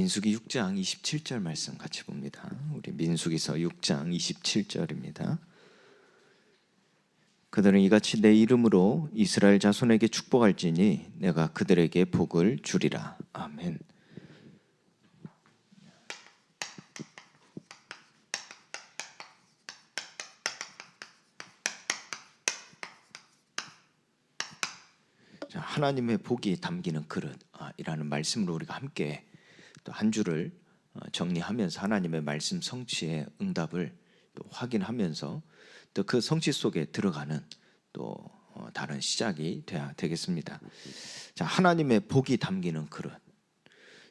민수기 6장 27절 말씀 같이 봅니다. 우리 민수기서 6장 27절입니다. 그들은 이같이 내 이름으로 이스라엘 자손에게 축복할지니 내가 그들에게 복을 주리라. 아멘. 자, 하나님의 복이 담기는 그릇이라는 말씀으로 우리가 함께 또 한 주를 정리하면서 하나님의 말씀 성취의 응답을 또 확인하면서 또 그 성취 속에 들어가는 또 다른 시작이 돼야 되겠습니다. 자, 하나님의 복이 담기는 그릇.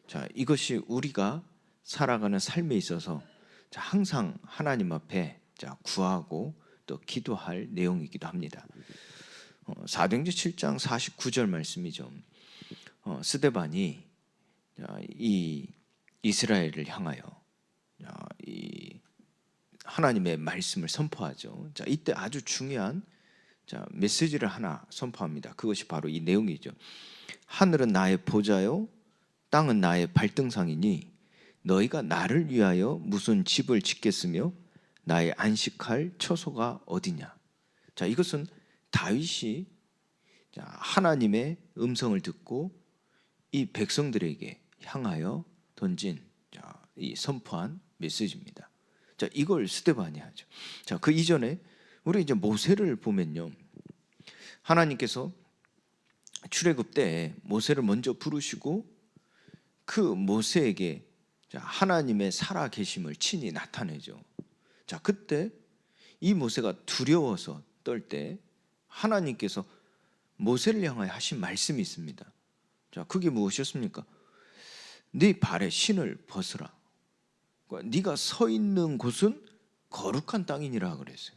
자, 이것이 우리가 살아가는 삶에 있어서 자, 항상 하나님 앞에 자, 구하고 또 기도할 내용이기도 합니다. 사도행전 7장 49절 말씀이죠. 스데반이 이 이스라엘을 향하여 이 하나님의 말씀을 선포하죠. 자, 이때 아주 중요한 메시지를 하나 선포합니다. 그것이 바로 이 내용이죠. 하늘은 나의 보좌요, 땅은 나의 발등상이니 너희가 나를 위하여 무슨 집을 짓겠으며 나의 안식할 처소가 어디냐. 자, 이것은 다윗이 하나님의 음성을 듣고 이 백성들에게 향하여 던진 이 선포한 메시지입니다. 자, 이걸 스데반이 하죠. 자, 그 이전에 우리 이제 모세를 보면요, 하나님께서 출애굽 때 모세를 먼저 부르시고 그 모세에게 하나님의 살아 계심을 친히 나타내죠. 자, 그때 이 모세가 두려워서 떨 때 하나님께서 모세를 향하여 하신 말씀이 있습니다. 자, 그게 무엇이었습니까? 네 발에 신을 벗으라. 네가 서 있는 곳은 거룩한 땅이니라 그랬어요.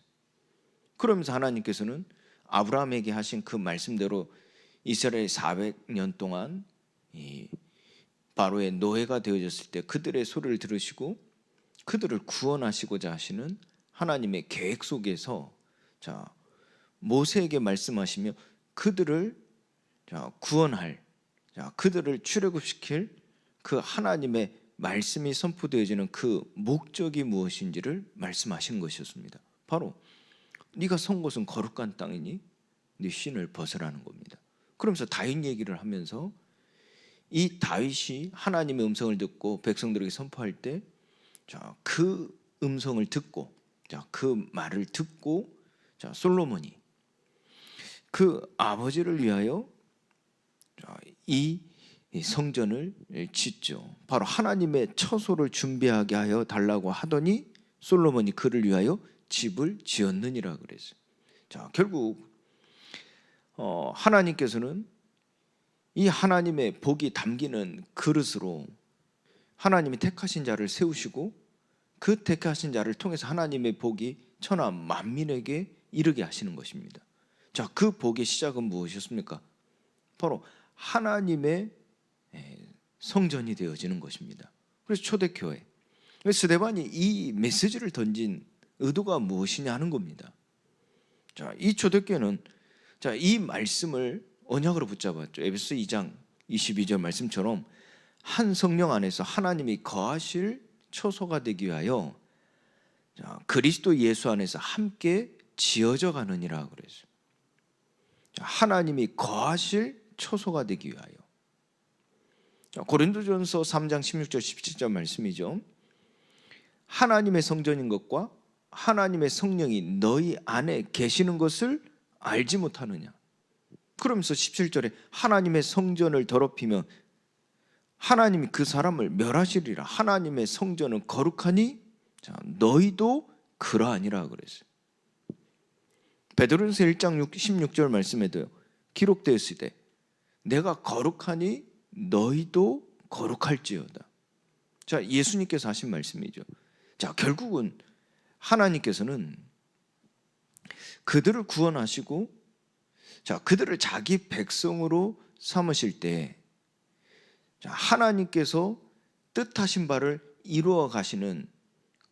그러면서 하나님께서는 아브라함에게 하신 그 말씀대로 이스라엘 400년 동안 이 바로의 노예가 되어졌을 때 그들의 소리를 들으시고 그들을 구원하시고자 하시는 하나님의 계획 속에서 자, 모세에게 말씀하시며 그들을 구원할, 그들을 출애굽시킬 그 하나님의 말씀이 선포되어지는 그 목적이 무엇인지를 말씀하신 것이었습니다. 바로 네가 선 곳은 거룩한 땅이니 네 신을 벗으라는 겁니다. 그러면서 다윗 얘기를 하면서 이 다윗이 하나님의 음성을 듣고 백성들에게 선포할 때 그 음성을 듣고 그 말을 듣고 솔로몬이 그 아버지를 위하여 이 성전을 짓죠. 바로 하나님의 처소를 준비하게 하여 달라고 하더니 솔로몬이 그를 위하여 집을 지었느니라 그랬어요. 자, 결국 하나님께서는 이 하나님의 복이 담기는 그릇으로 하나님이 택하신 자를 세우시고 그 택하신 자를 통해서 하나님의 복이 천하 만민에게 이르게 하시는 것입니다. 자, 그 복의 시작은 무엇이었습니까? 바로 하나님의 성전이 되어지는 것입니다. 그래서 초대교회 스데반이 이 메시지를 던진 의도가 무엇이냐 하는 겁니다. 자, 이 초대교회는 이 말씀을 언약으로 붙잡았죠. 에베소 2장 22절 말씀처럼 한 성령 안에서 하나님이 거하실 처소가 되기 위하여 그리스도 예수 안에서 함께 지어져 가느니라 그랬어요. 하나님이 거하실 처소가 되기 위하여. 고린도전서 3장 16절 17절 말씀이죠. 하나님의 성전인 것과 하나님의 성령이 너희 안에 계시는 것을 알지 못하느냐. 그러면서 17절에 하나님의 성전을 더럽히면 하나님이 그 사람을 멸하시리라. 하나님의 성전은 거룩하니 너희도 그러하니라 그랬어요. 베드로전서 1장 16절 말씀에도요, 기록되었으되 내가 거룩하니 너희도 거룩할지어다. 자, 예수님께서 하신 말씀이죠. 자, 결국은 하나님께서는 그들을 구원하시고 그들을 자기 백성으로 삼으실 때 하나님께서 뜻하신 바를 이루어 가시는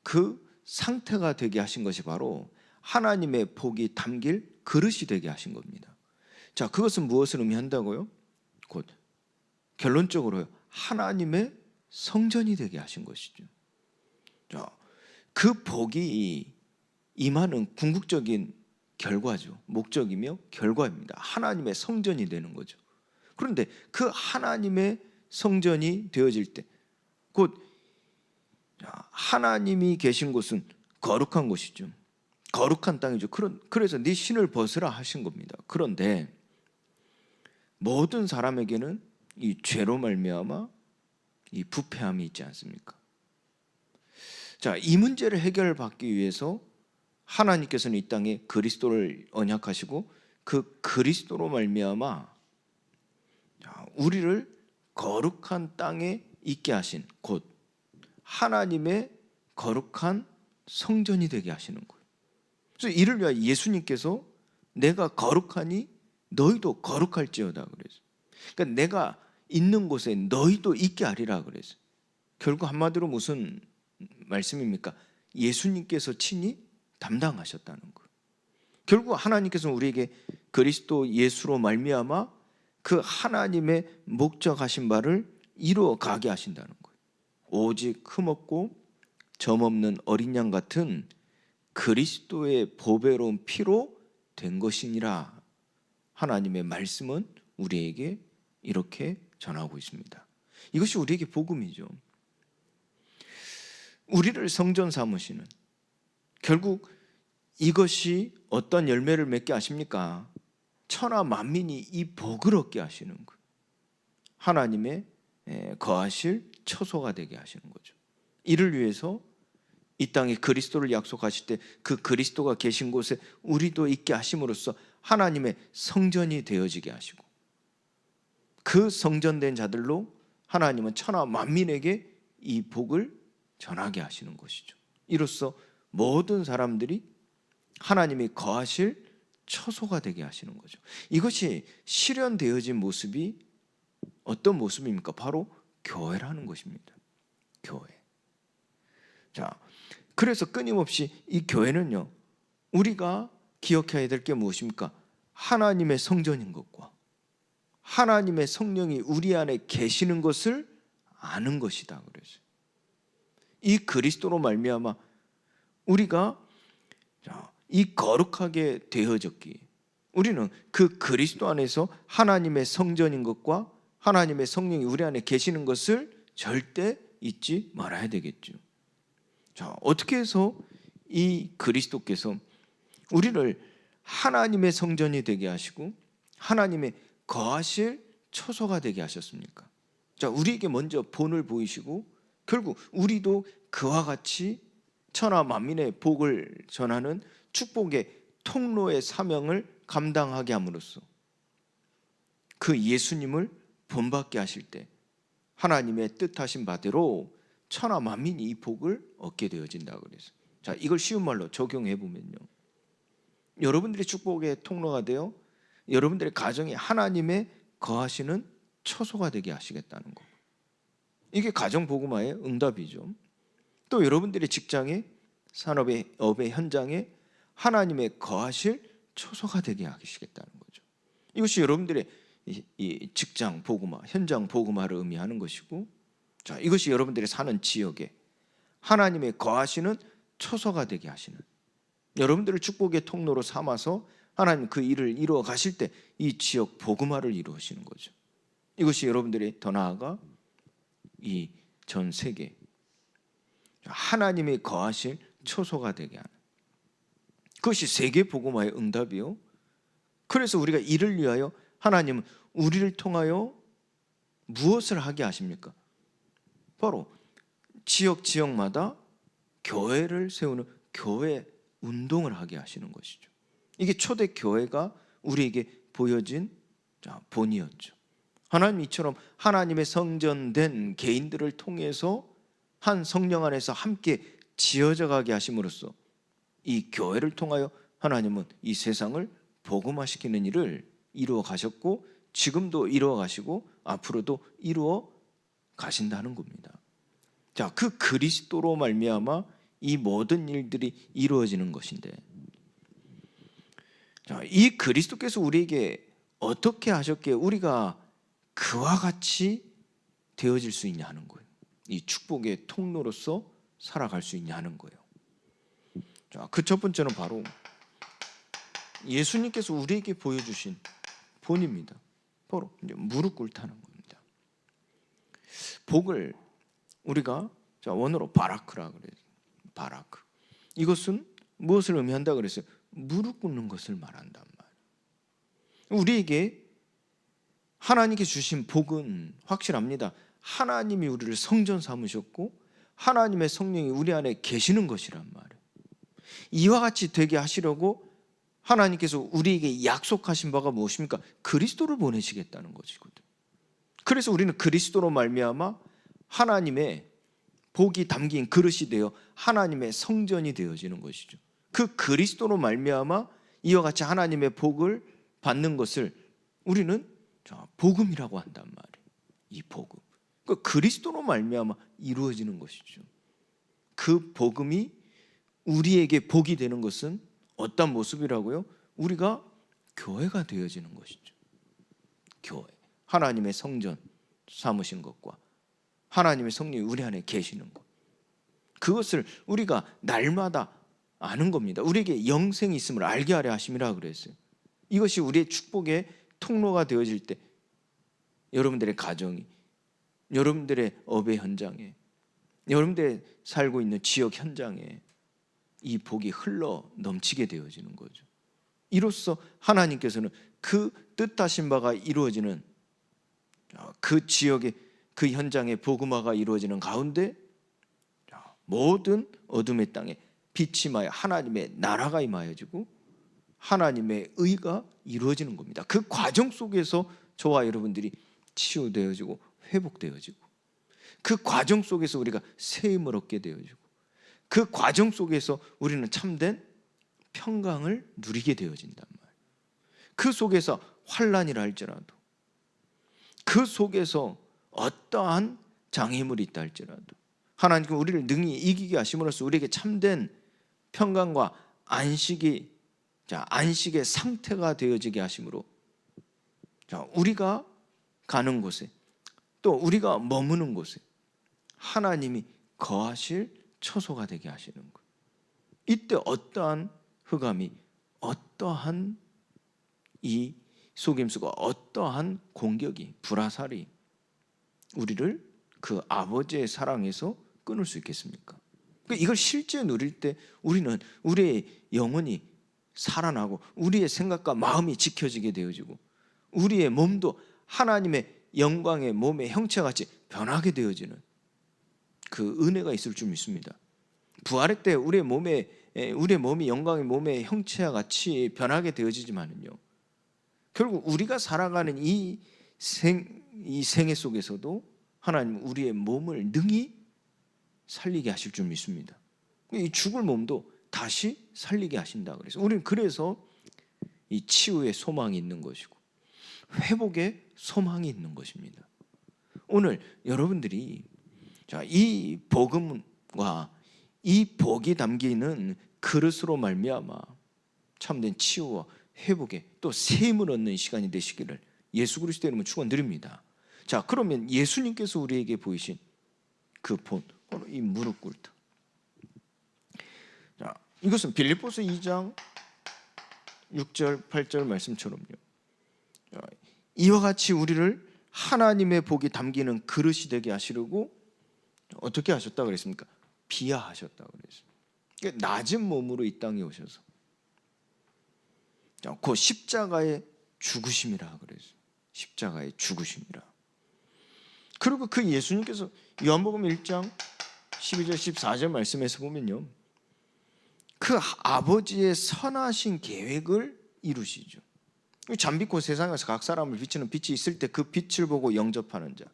그 상태가 되게 하신 것이 바로 하나님의 복이 담길 그릇이 되게 하신 겁니다. 자, 그것은 무엇을 의미한다고요? 곧 결론적으로요, 하나님의 성전이 되게 하신 것이죠. 자, 그 복이 임하는 궁극적인 결과죠. 목적이며 결과입니다. 하나님의 성전이 되는 거죠. 그런데 그 하나님의 성전이 되어질 때 곧 하나님이 계신 곳은 거룩한 곳이죠. 거룩한 땅이죠. 그래서 네 신을 벗으라 하신 겁니다. 그런데 모든 사람에게는 이 죄로 말미암아 이 부패함이 있지 않습니까? 자, 이 문제를 해결받기 위해서 하나님께서는 이 땅에 그리스도를 언약하시고 그 그리스도로 말미암아 우리를 거룩한 땅에 있게 하신 곧 하나님의 거룩한 성전이 되게 하시는 거예요. 그래서 이를 위하여 예수님께서 내가 거룩하니 너희도 거룩할지어다 그래서, 그러니까 내가 있는 곳에 너희도 있게 하리라 그래서, 결국 한마디로 무슨 말씀입니까? 예수님께서 친히 담당하셨다는 거예요. 결국 하나님께서는 우리에게 그리스도 예수로 말미암아 그 하나님의 목적하신 바를 이루어 가게 하신다는 거예요. 오직 흠없고 점없는 어린 양 같은 그리스도의 보배로운 피로 된 것이니라. 하나님의 말씀은 우리에게 이렇게 전하고 있습니다. 이것이 우리에게 복음이죠. 우리를 성전 삼으시는, 결국 이것이 어떤 열매를 맺게 하십니까? 천하 만민이 이 복을 얻게 하시는 거예요. 하나님의 거하실 처소가 되게 하시는 거죠. 이를 위해서 이 땅에 그리스도를 약속하실 때 그 그리스도가 계신 곳에 우리도 있게 하심으로써 하나님의 성전이 되어지게 하시고, 그 성전된 자들로 하나님은 천하 만민에게 이 복을 전하게 하시는 것이죠. 이로써 모든 사람들이 하나님이 거하실 처소가 되게 하시는 거죠. 이것이 실현되어진 모습이 어떤 모습입니까? 바로 교회라는 것입니다. 교회. 자, 그래서 끊임없이 이 교회는요, 우리가 기억해야 될 게 무엇입니까? 하나님의 성전인 것과 하나님의 성령이 우리 안에 계시는 것을 아는 것이다. 그래서 이 그리스도로 말미암아 우리가 이 거룩하게 되어졌기, 우리는 그 그리스도 안에서 하나님의 성전인 것과 하나님의 성령이 우리 안에 계시는 것을 절대 잊지 말아야 되겠죠. 자, 어떻게 해서 이 그리스도께서 우리를 하나님의 성전이 되게 하시고 하나님의 거하실 처소가 되게 하셨습니까? 자, 우리에게 먼저 본을 보이시고 결국 우리도 그와 같이 천하 만민의 복을 전하는 축복의 통로의 사명을 감당하게 함으로써 그 예수님을 본받게 하실 때 하나님의 뜻하신 바대로 천하 만민이 이 복을 얻게 되어진다 그래서, 자, 이걸 쉬운 말로 적용해 보면요, 여러분들의 축복의 통로가 되어 여러분들의 가정이 하나님의 거하시는 처소가 되게 하시겠다는 거. 이게 가정 복음화의 응답이죠. 또 여러분들의 직장에, 산업의 업의 현장에 하나님의 거하실 처소가 되게 하시겠다는 거죠. 이것이 여러분들의 이 직장 복음화, 현장 복음화를 의미하는 것이고, 자, 이것이 여러분들이 사는 지역에 하나님의 거하시는 처소가 되게 하시는, 여러분들을 축복의 통로로 삼아서 하나님 그 일을 이루어 가실 때 이 지역 복음화를 이루시는 거죠. 이것이 여러분들이 더 나아가 이 전 세계 하나님의 거하실 처소가 되게 하는, 그것이 세계 복음화의 응답이요. 그래서 우리가 이를 위하여 하나님은 우리를 통하여 무엇을 하게 하십니까? 바로 지역마다 교회를 세우는 교회 운동을 하게 하시는 것이죠. 이게 초대 교회가 우리에게 보여진 본이었죠. 하나님 이처럼 하나님의 성전된 개인들을 통해서 한 성령 안에서 함께 지어져 가게 하심으로써 이 교회를 통하여 하나님은 이 세상을 복음화시키는 일을 이루어 가셨고 지금도 이루어 가시고 앞으로도 이루어 가신다는 겁니다. 자, 그 그리스도로 말미암아 이 모든 일들이 이루어지는 것인데, 자, 이 그리스도께서 우리에게 어떻게 하셨기에 우리가 그와 같이 되어질 수 있냐 하는 거예요. 이 축복의 통로로서 살아갈 수 있냐는 거예요. 자, 그 첫 번째는 바로 예수님께서 우리에게 보여주신 본입니다. 바로 이제 무릎 꿇다는 겁니다. 복을 우리가 원어로 바라크라 그래요. 바라크. 이것은 무엇을 의미한다 그랬어요? 무릎 꿇는 것을 말한단 말이에요. 우리에게 하나님께 주신 복은 확실합니다. 하나님이 우리를 성전 삼으셨고 하나님의 성령이 우리 안에 계시는 것이란 말이에요. 이와 같이 되게 하시려고 하나님께서 우리에게 약속하신 바가 무엇입니까? 그리스도를 보내시겠다는 것이거든요. 그래서 우리는 그리스도로 말미암아 하나님의 복이 담긴 그릇이 되어 하나님의 성전이 되어지는 것이죠. 그 그리스도로 말미암아 이와 같이 하나님의 복을 받는 것을 우리는 복음이라고 한단 말이에요. 이 복음. 그 그리스도로 말미암아 이루어지는 것이죠. 그 복음이 우리에게 복이 되는 것은 어떤 모습이라고요? 우리가 교회가 되어지는 것이죠. 교회. 하나님의 성전 삼으신 것과 하나님의 성령이 우리 안에 계시는 것. 그것을 우리가 날마다 아는 겁니다. 우리에게 영생이 있음을 알게 하려 하심이라 그랬어요. 이것이 우리의 축복의 통로가 되어질 때 여러분들의 가정이, 여러분들의 업의 현장에, 여러분들의 살고 있는 지역 현장에 이 복이 흘러 넘치게 되어지는 거죠. 이로써 하나님께서는 그 뜻하신 바가 이루어지는 그 지역의 그 현장의 복음화가 이루어지는 가운데 모든 어둠의 땅에 빛이 임하여 하나님의 나라가 임하여지고 하나님의 의가 이루어지는 겁니다. 그 과정 속에서 저와 여러분들이 치유되어지고 회복되어지고 그 과정 속에서 우리가 새 힘을 얻게 되어지고 그 과정 속에서 우리는 참된 평강을 누리게 되어진단 말이에요. 그 속에서 환난이라 할지라도 그 속에서 어떠한 장애물이 있다 할지라도 하나님께서 우리를 능히 이기게 하심으로써 우리에게 참된 평강과 안식의 상태가 되어지게 하심으로 우리가 가는 곳에 또 우리가 머무는 곳에 하나님이 거하실 처소가 되게 하시는 것. 이때 어떠한 흑암이, 어떠한 이 속임수가, 어떠한 공격이, 불화살이 우리를 그 아버지의 사랑에서 끊을 수 있겠습니까? 이걸 실제 누릴 때 우리는 우리의 영혼이 살아나고 우리의 생각과 마음이 지켜지게 되어지고 우리의 몸도 하나님의 영광의 몸의 형체같이 변하게 되어지는 그 은혜가 있을 줄 믿습니다. 부활의 때 우리의 몸이 영광의 몸의 형체와 같이 변하게 되어지지만은요, 결국 우리가 살아가는 이 생애 속에서도 하나님 우리의 몸을 능히 살리게 하실 줄 믿습니다. 이 죽을 몸도 다시 살리게 하신다 그래서 우리는 그래서 이 치유의 소망이 있는 것이고 회복의 소망이 있는 것입니다. 오늘 여러분들이 이 복음과 이 복이 담기는 그릇으로 말미암아 참된 치유와 회복에 또 새 힘을 얻는 시간이 되시기를 예수 그리스도의 이름으로 축원드립니다. 자, 그러면 예수님께서 우리에게 보이신 그 본, 바로 이 무릎 꿇다. 자, 이것은 빌립보서 2장 6절 8절 말씀처럼요, 이와 같이 우리를 하나님의 복이 담기는 그릇이 되게 하시려고 어떻게 하셨다 그랬습니까? 비하하셨다 그랬어요. 낮은 몸으로 이 땅에 오셔서 그 십자가의 죽으심이라 그랬어요. 십자가의 죽으심이라. 그리고 그 예수님께서 요한복음 1장 12절 14절 말씀에서 보면요, 그 아버지의 선하신 계획을 이루시죠. 잠비코 세상에서 각 사람을 비치는 빛이 있을 때 그 빛을 보고 영접하는 자,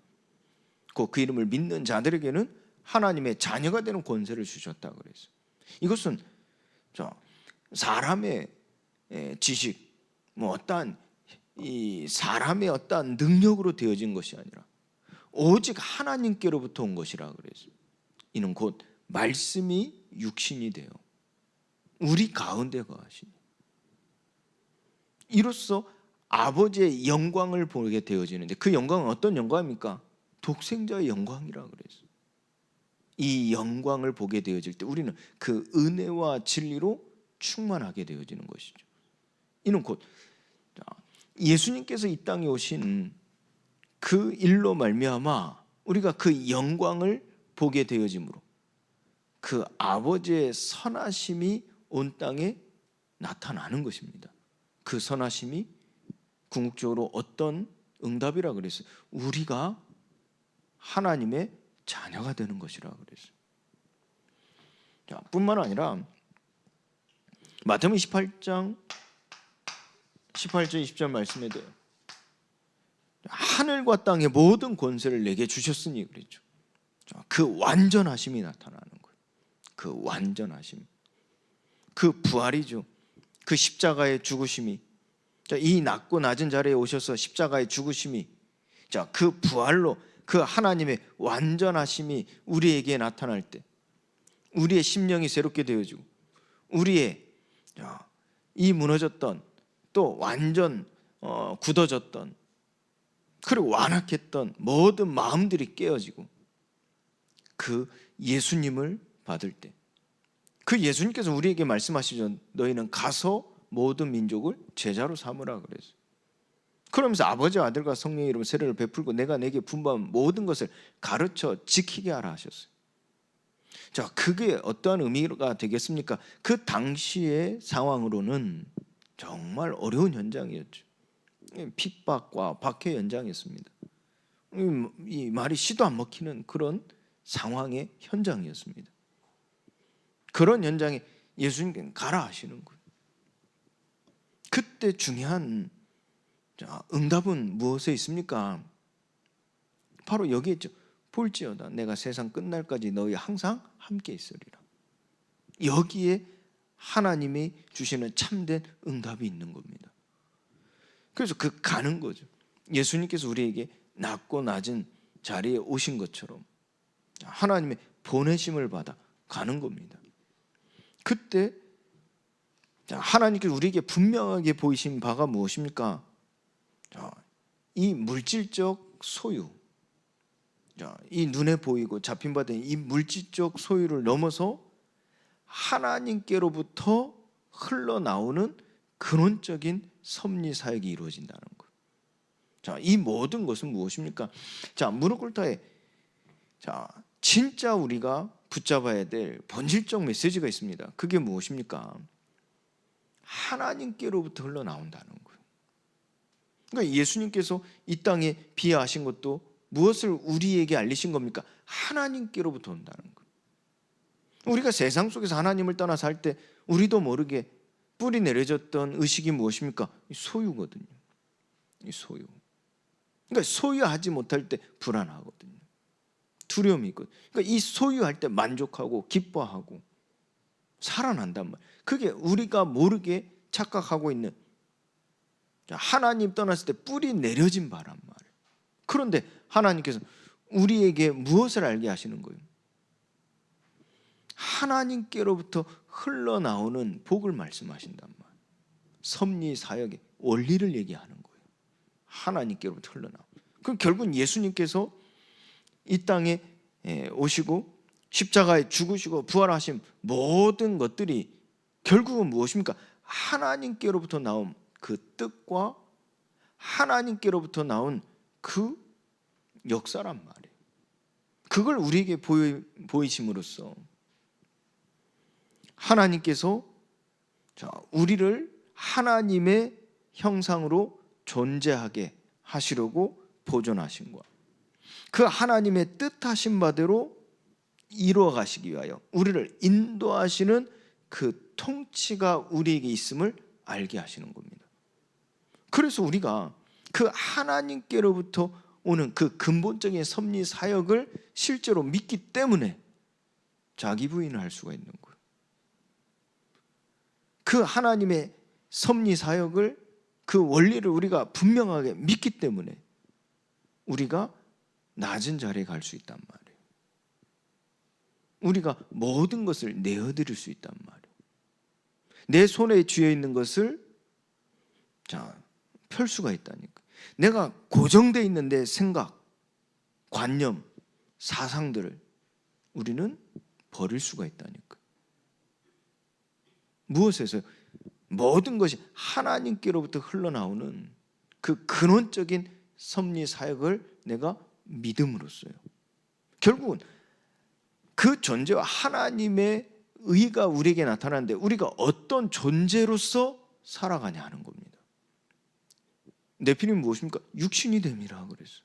그 이름을 믿는 자들에게는 하나님의 자녀가 되는 권세를 주셨다 그랬어요. 이것은 사람의 지식, 어떠한 이 사람의 어떠한 능력으로 되어진 것이 아니라 오직 하나님께로부터 온 것이라 그랬어요. 이는 곧 말씀이 육신이 되어 우리 가운데 거하시니 이로써 아버지의 영광을 보게 되어지는데 그 영광은 어떤 영광입니까? 독생자의 영광이라 그랬어요. 이 영광을 보게 되어질 때 우리는 그 은혜와 진리로 충만하게 되어지는 것이죠. 이는 곧 예수님께서 이 땅에 오신 그 일로 말미암아 우리가 그 영광을 보게 되어짐으로 그 아버지의 선하심이 온 땅에 나타나는 것입니다. 그 선하심이 궁극적으로 어떤 응답이라 그랬어요? 우리가 하나님의 자녀가 되는 것이라 그랬어요. 자, 뿐만 아니라 마태복음 18장 20절 말씀에도 하늘과 땅의 모든 권세를 내게 주셨으니 그랬죠. 그 완전하심이 나타나는 거예요. 그 완전하심, 그 부활이죠. 그 십자가의 죽으심이, 이 낮고 낮은 자리에 오셔서 십자가의 죽으심이, 그 부활로 그 하나님의 완전하심이 우리에게 나타날 때 우리의 심령이 새롭게 되어지고 우리의 이 무너졌던 또 완전 굳어졌던 그리고 완악했던 모든 마음들이 깨어지고 그 예수님을 받을 때 그 예수님께서 우리에게 말씀하시죠. 너희는 가서 모든 민족을 제자로 삼으라 그랬어요. 그러면서 아버지와 아들과 성령의 이름으로 세례를 베풀고 내가 내게 분부한 모든 것을 가르쳐 지키게 하라 하셨어요. 자, 그게 어떠한 의미가 되겠습니까? 그 당시의 상황으로는 정말 어려운 현장이었죠. 핍박과 박해 현장이었습니다. 이 말이 시도 안 먹히는 그런 상황의 현장이었습니다. 그런 현장에 예수님께서 가라 하시는 거예요. 그때 중요한 응답은 무엇에 있습니까? 바로 여기에 있죠. 볼지어다 내가 세상 끝날까지 너희 항상 함께 있으리라. 여기에 하나님이 주시는 참된 응답이 있는 겁니다. 그래서 그 가는 거죠. 예수님께서 우리에게 낮고 낮은 자리에 오신 것처럼 하나님의 보내심을 받아 가는 겁니다. 그때 하나님께서 우리에게 분명하게 보이신 바가 무엇입니까? 이 물질적 소유, 이 눈에 보이고 잡힌 바 된 이 물질적 소유를 넘어서 하나님께로부터 흘러나오는 근원적인 섭리 사역이 이루어진다는 것. 이 모든 것은 무엇입니까? 무릎 꿇다에 진짜 우리가 붙잡아야 될 본질적 메시지가 있습니다. 그게 무엇입니까? 하나님께로부터 흘러나온다는 거예요. 그러니까 예수님께서 이 땅에 비하하신 것도 무엇을 우리에게 알리신 겁니까? 하나님께로부터 온다는 거예요. 우리가 세상 속에서 하나님을 떠나 살 때 우리도 모르게 뿌리 내려졌던 의식이 무엇입니까? 소유거든요. 이 소유. 그러니까 소유하지 못할 때 불안하거든요. 두려움이 있거든요. 그러니까 이 소유할 때 만족하고 기뻐하고 살아난단 말이에요. 그게 우리가 모르게 착각하고 있는 하나님 떠났을 때 뿌리 내려진 바란 말이에요. 그런데 하나님께서 우리에게 무엇을 알게 하시는 거예요? 하나님께로부터 흘러나오는 복을 말씀하신단 말이에요. 섭리 사역의 원리를 얘기하는 거예요. 하나님께로부터 흘러나오는. 그럼 결국 예수님께서 이 땅에 오시고 십자가에 죽으시고 부활하신 모든 것들이 결국은 무엇입니까? 하나님께로부터 나온 그 뜻과 하나님께로부터 나온 그 역사란 말이에요. 그걸 우리에게 보이심으로써 하나님께서 우리를 하나님의 형상으로 존재하게 하시려고 보존하신 것, 그 하나님의 뜻하신 바대로 이루어 가시기 위하여 우리를 인도하시는 그 통치가 우리에게 있음을 알게 하시는 겁니다. 그래서 우리가 그 하나님께로부터 오는 그 근본적인 섭리 사역을 실제로 믿기 때문에 자기 부인을 할 수가 있는 거예요. 그 하나님의 섭리 사역을, 그 원리를 우리가 분명하게 믿기 때문에 우리가 낮은 자리에 갈 수 있단 말이에요. 우리가 모든 것을 내어드릴 수 있단 말이에요. 내 손에 쥐어 있는 것을 펼 수가 있다니까. 내가 고정되어 있는 내 생각, 관념, 사상들을 우리는 버릴 수가 있다니까. 무엇에서? 모든 것이 하나님께로부터 흘러나오는 그 근원적인 섭리 사역을 내가 믿음으로써요. 결국은 그 존재와 하나님의 의가 우리에게 나타나는데 우리가 어떤 존재로서 살아가냐 하는 겁니다. 네피림은 무엇입니까? 육신이 됨이라 그랬어요.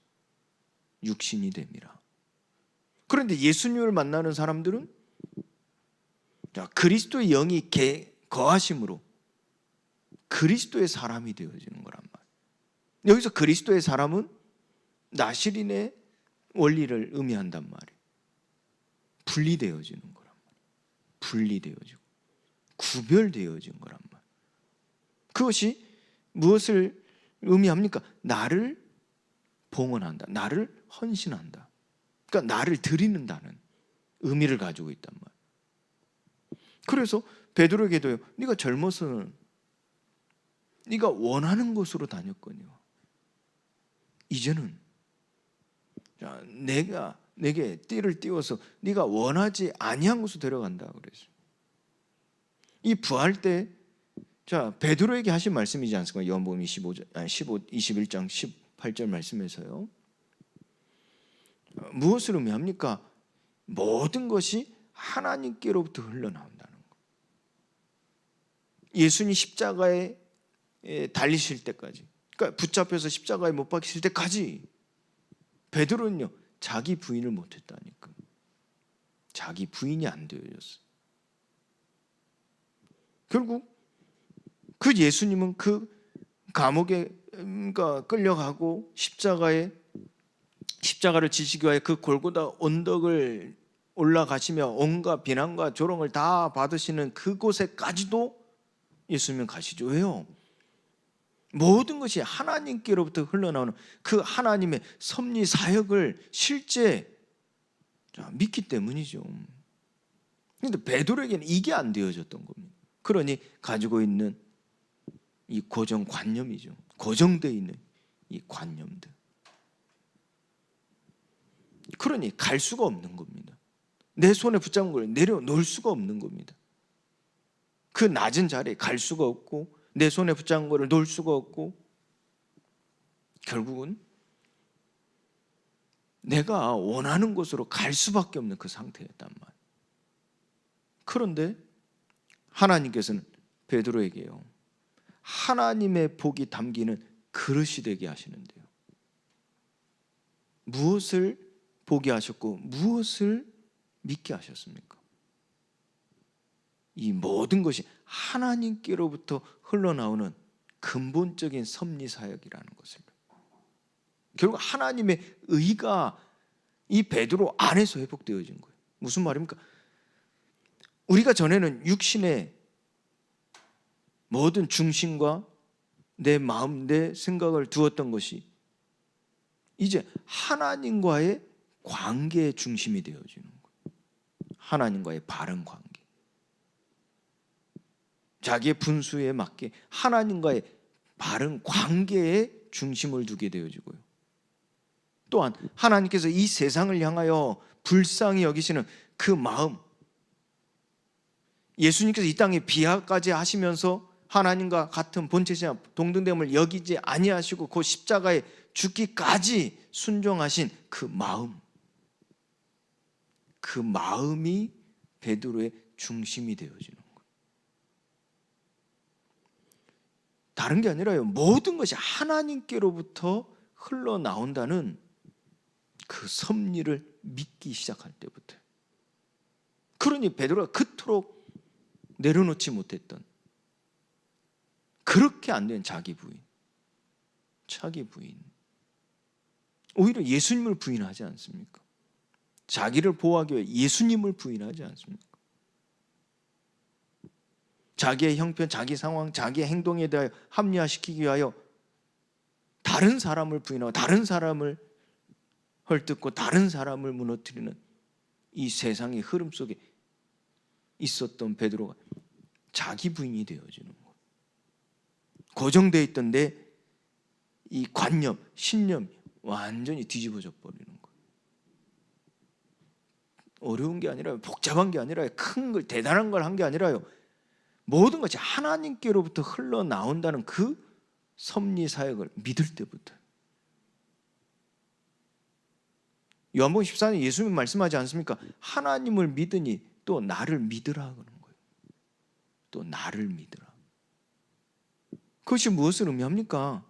육신이 됨이라. 그런데 예수님을 만나는 사람들은 그리스도의 영이 거하심으로 그리스도의 사람이 되어지는 거란 말이에요. 여기서 그리스도의 사람은 나시린의 원리를 의미한단 말이에요. 분리되어지는 거란 말이에요. 분리되어지고 구별되어진 거란 말이에요. 그것이 무엇을 의미합니까? 나를 봉헌한다. 나를 헌신한다. 그러니까 나를 드리는다는 의미를 가지고 있단 말이에요. 그래서 베드로에게도요. 네가 젊어서는 네가 원하는 곳으로 다녔거니와 이제는 내가 내게 띠를 띄워서 네가 원하지 아니한 곳으로 데려간다 그랬어요. 이 부활 때 베드로에게 하신 말씀이지 않습니까? 요한복음 21장 18절 말씀에서요. 무엇을 의미합니까? 모든 것이 하나님께로부터 흘러나온다는 것. 예수님 십자가에 달리실 때까지, 그러니까 붙잡혀서 십자가에 못 박히실 때까지 베드로는요 자기 부인을 못했다니까. 자기 부인이 안 되어졌어요. 결국 그 예수님은 그 감옥에 끌려가고 십자가를 지시기 위하여 그 골고다 언덕을 올라가시며 온갖 비난과 조롱을 다 받으시는 그곳에까지도 예수님은 가시죠. 왜요? 모든 것이 하나님께로부터 흘러나오는 그 하나님의 섭리 사역을 실제 믿기 때문이죠. 그런데 베드로에게는 이게 안 되어졌던 겁니다. 그러니 가지고 있는 이 고정관념이죠. 고정되어 있는 이 관념들. 그러니 갈 수가 없는 겁니다. 내 손에 붙잡은 걸 내려놓을 수가 없는 겁니다. 그 낮은 자리에 갈 수가 없고 내 손에 붙잡은 것을 놓을 수가 없고 결국은 내가 원하는 곳으로 갈 수밖에 없는 그 상태였단 말이에요. 그런데 하나님께서는 베드로에게요 하나님의 복이 담기는 그릇이 되게 하시는데요. 무엇을 보게 하셨고 무엇을 믿게 하셨습니까? 이 모든 것이 하나님께로부터 흘러나오는 근본적인 섭리 사역이라는 것을, 결국 하나님의 의가 이 베드로 안에서 회복되어진 거예요. 무슨 말입니까? 우리가 전에는 육신의 모든 중심과 내 마음, 내 생각을 두었던 것이 이제 하나님과의 관계의 중심이 되어지는 거예요. 하나님과의 바른 관계. 자기의 분수에 맞게 하나님과의 바른 관계에 중심을 두게 되어지고요. 또한 하나님께서 이 세상을 향하여 불쌍히 여기시는 그 마음, 예수님께서 이 땅에 비하까지 하시면서 하나님과 같은 본체시나 동등됨을 여기지 아니하시고 그 십자가에 죽기까지 순종하신 그 마음, 그 마음이 베드로의 중심이 되어지는 거예요. 다른 게 아니라요, 모든 것이 하나님께로부터 흘러나온다는 그 섭리를 믿기 시작할 때부터. 그러니 베드로가 그토록 내려놓지 못했던, 그렇게 안 된 자기 부인, 오히려 예수님을 부인하지 않습니까? 자기를 보호하기 위해 예수님을 부인하지 않습니까? 자기의 형편, 자기 상황, 자기의 행동에 대하여 합리화시키기 위하여 다른 사람을 부인하고 다른 사람을 헐뜯고 다른 사람을 무너뜨리는 이 세상의 흐름 속에 있었던 베드로가 자기 부인이 되어지는 거예요. 고정되어 있던 내 이 관념, 신념이 완전히 뒤집어져 버리는 거예요. 어려운 게 아니라요, 복잡한 게 아니라요, 큰 걸 대단한 걸 한 게 아니라요, 모든 것이 하나님께로부터 흘러나온다는 그 섭리 사역을 믿을 때부터. 요한복음 14장 예수님이 말씀하지 않습니까? 하나님을 믿으니 또 나를 믿으라 그러는 거예요. 또 나를 믿으라. 그것이 무엇을 의미합니까?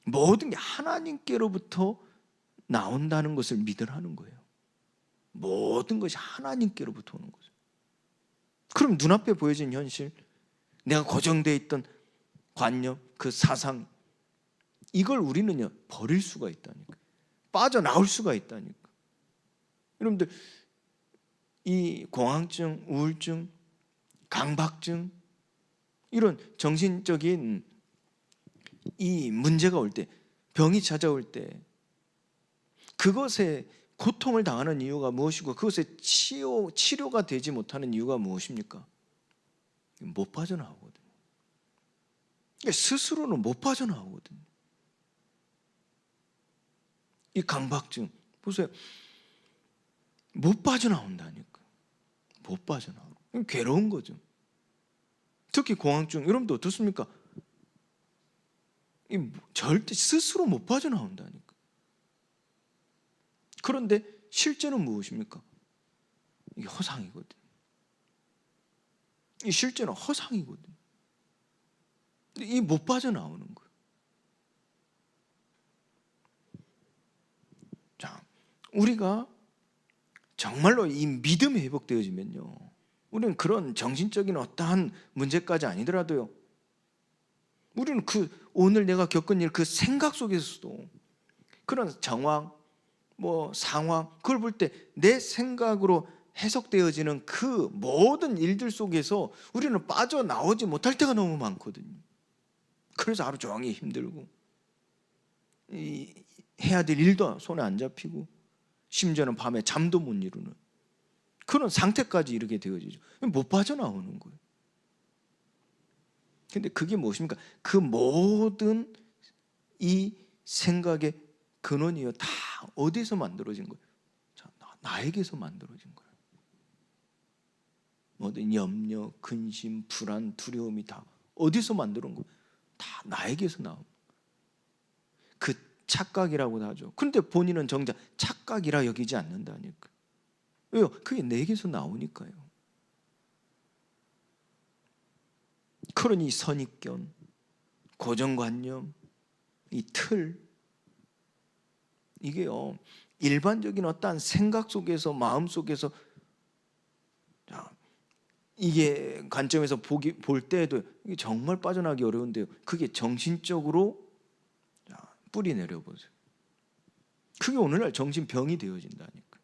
모든 게 하나님께로부터 나온다는 것을 믿으라는 거예요. 모든 것이 하나님께로부터 오는 거죠. 그럼 눈앞에 보여진 현실, 내가 고정되어 있던 관념, 그 사상, 이걸 우리는요 버릴 수가 있다니까, 빠져나올 수가 있다니까. 여러분들, 이 공황증, 우울증, 강박증, 이런 정신적인 이 문제가 올 때, 병이 찾아올 때, 그것에 고통을 당하는 이유가 무엇이고 그것에 치료가 되지 못하는 이유가 무엇입니까? 못 빠져나오거든요. 스스로는 못 빠져나오거든요. 이 강박증 보세요, 못 빠져나온다니까. 못 빠져나오고 괴로운 거죠. 특히 공황증, 여러분도 어떻습니까? 절대 스스로 못 빠져나온다니까. 그런데 실제는 무엇입니까? 이게 허상이거든. 이 실제는 허상이거든. 이 못 빠져나오는 거예요. 자, 우리가 정말로 이 믿음이 회복되어지면요, 우리는 그런 정신적인 어떠한 문제까지 아니더라도요, 우리는 그 오늘 내가 겪은 일, 그 생각 속에서도 그런 정황, 상황, 그걸 볼 때 내 생각으로 해석되어지는 그 모든 일들 속에서 우리는 빠져나오지 못할 때가 너무 많거든요. 그래서 하루 종일 힘들고, 해야 될 일도 손에 안 잡히고, 심지어는 밤에 잠도 못 이루는 그런 상태까지 이르게 되어지죠. 못 빠져나오는 거예요. 근데 그게 무엇입니까? 그 모든 이 생각의 근원이요, 다 어디서 만들어진 거예요? 나에게서 만들어진 거예요. 모든 염려, 근심, 불안, 두려움이 다 어디서 만들어온 거예요? 다 나에게서 나온. 그 착각이라고도 하죠. 그런데 본인은 정작 착각이라 여기지 않는다니까. 왜요? 그게 내게서 나오니까요. 그러니 선입견, 고정관념, 이 틀, 이게요 일반적인 어떠한 생각 속에서, 마음 속에서, 이게 관점에서 볼 때에도 이게 정말 빠져나기 어려운데요, 그게 정신적으로 뿌리 내려보세요. 그게 오늘날 정신병이 되어진다니까.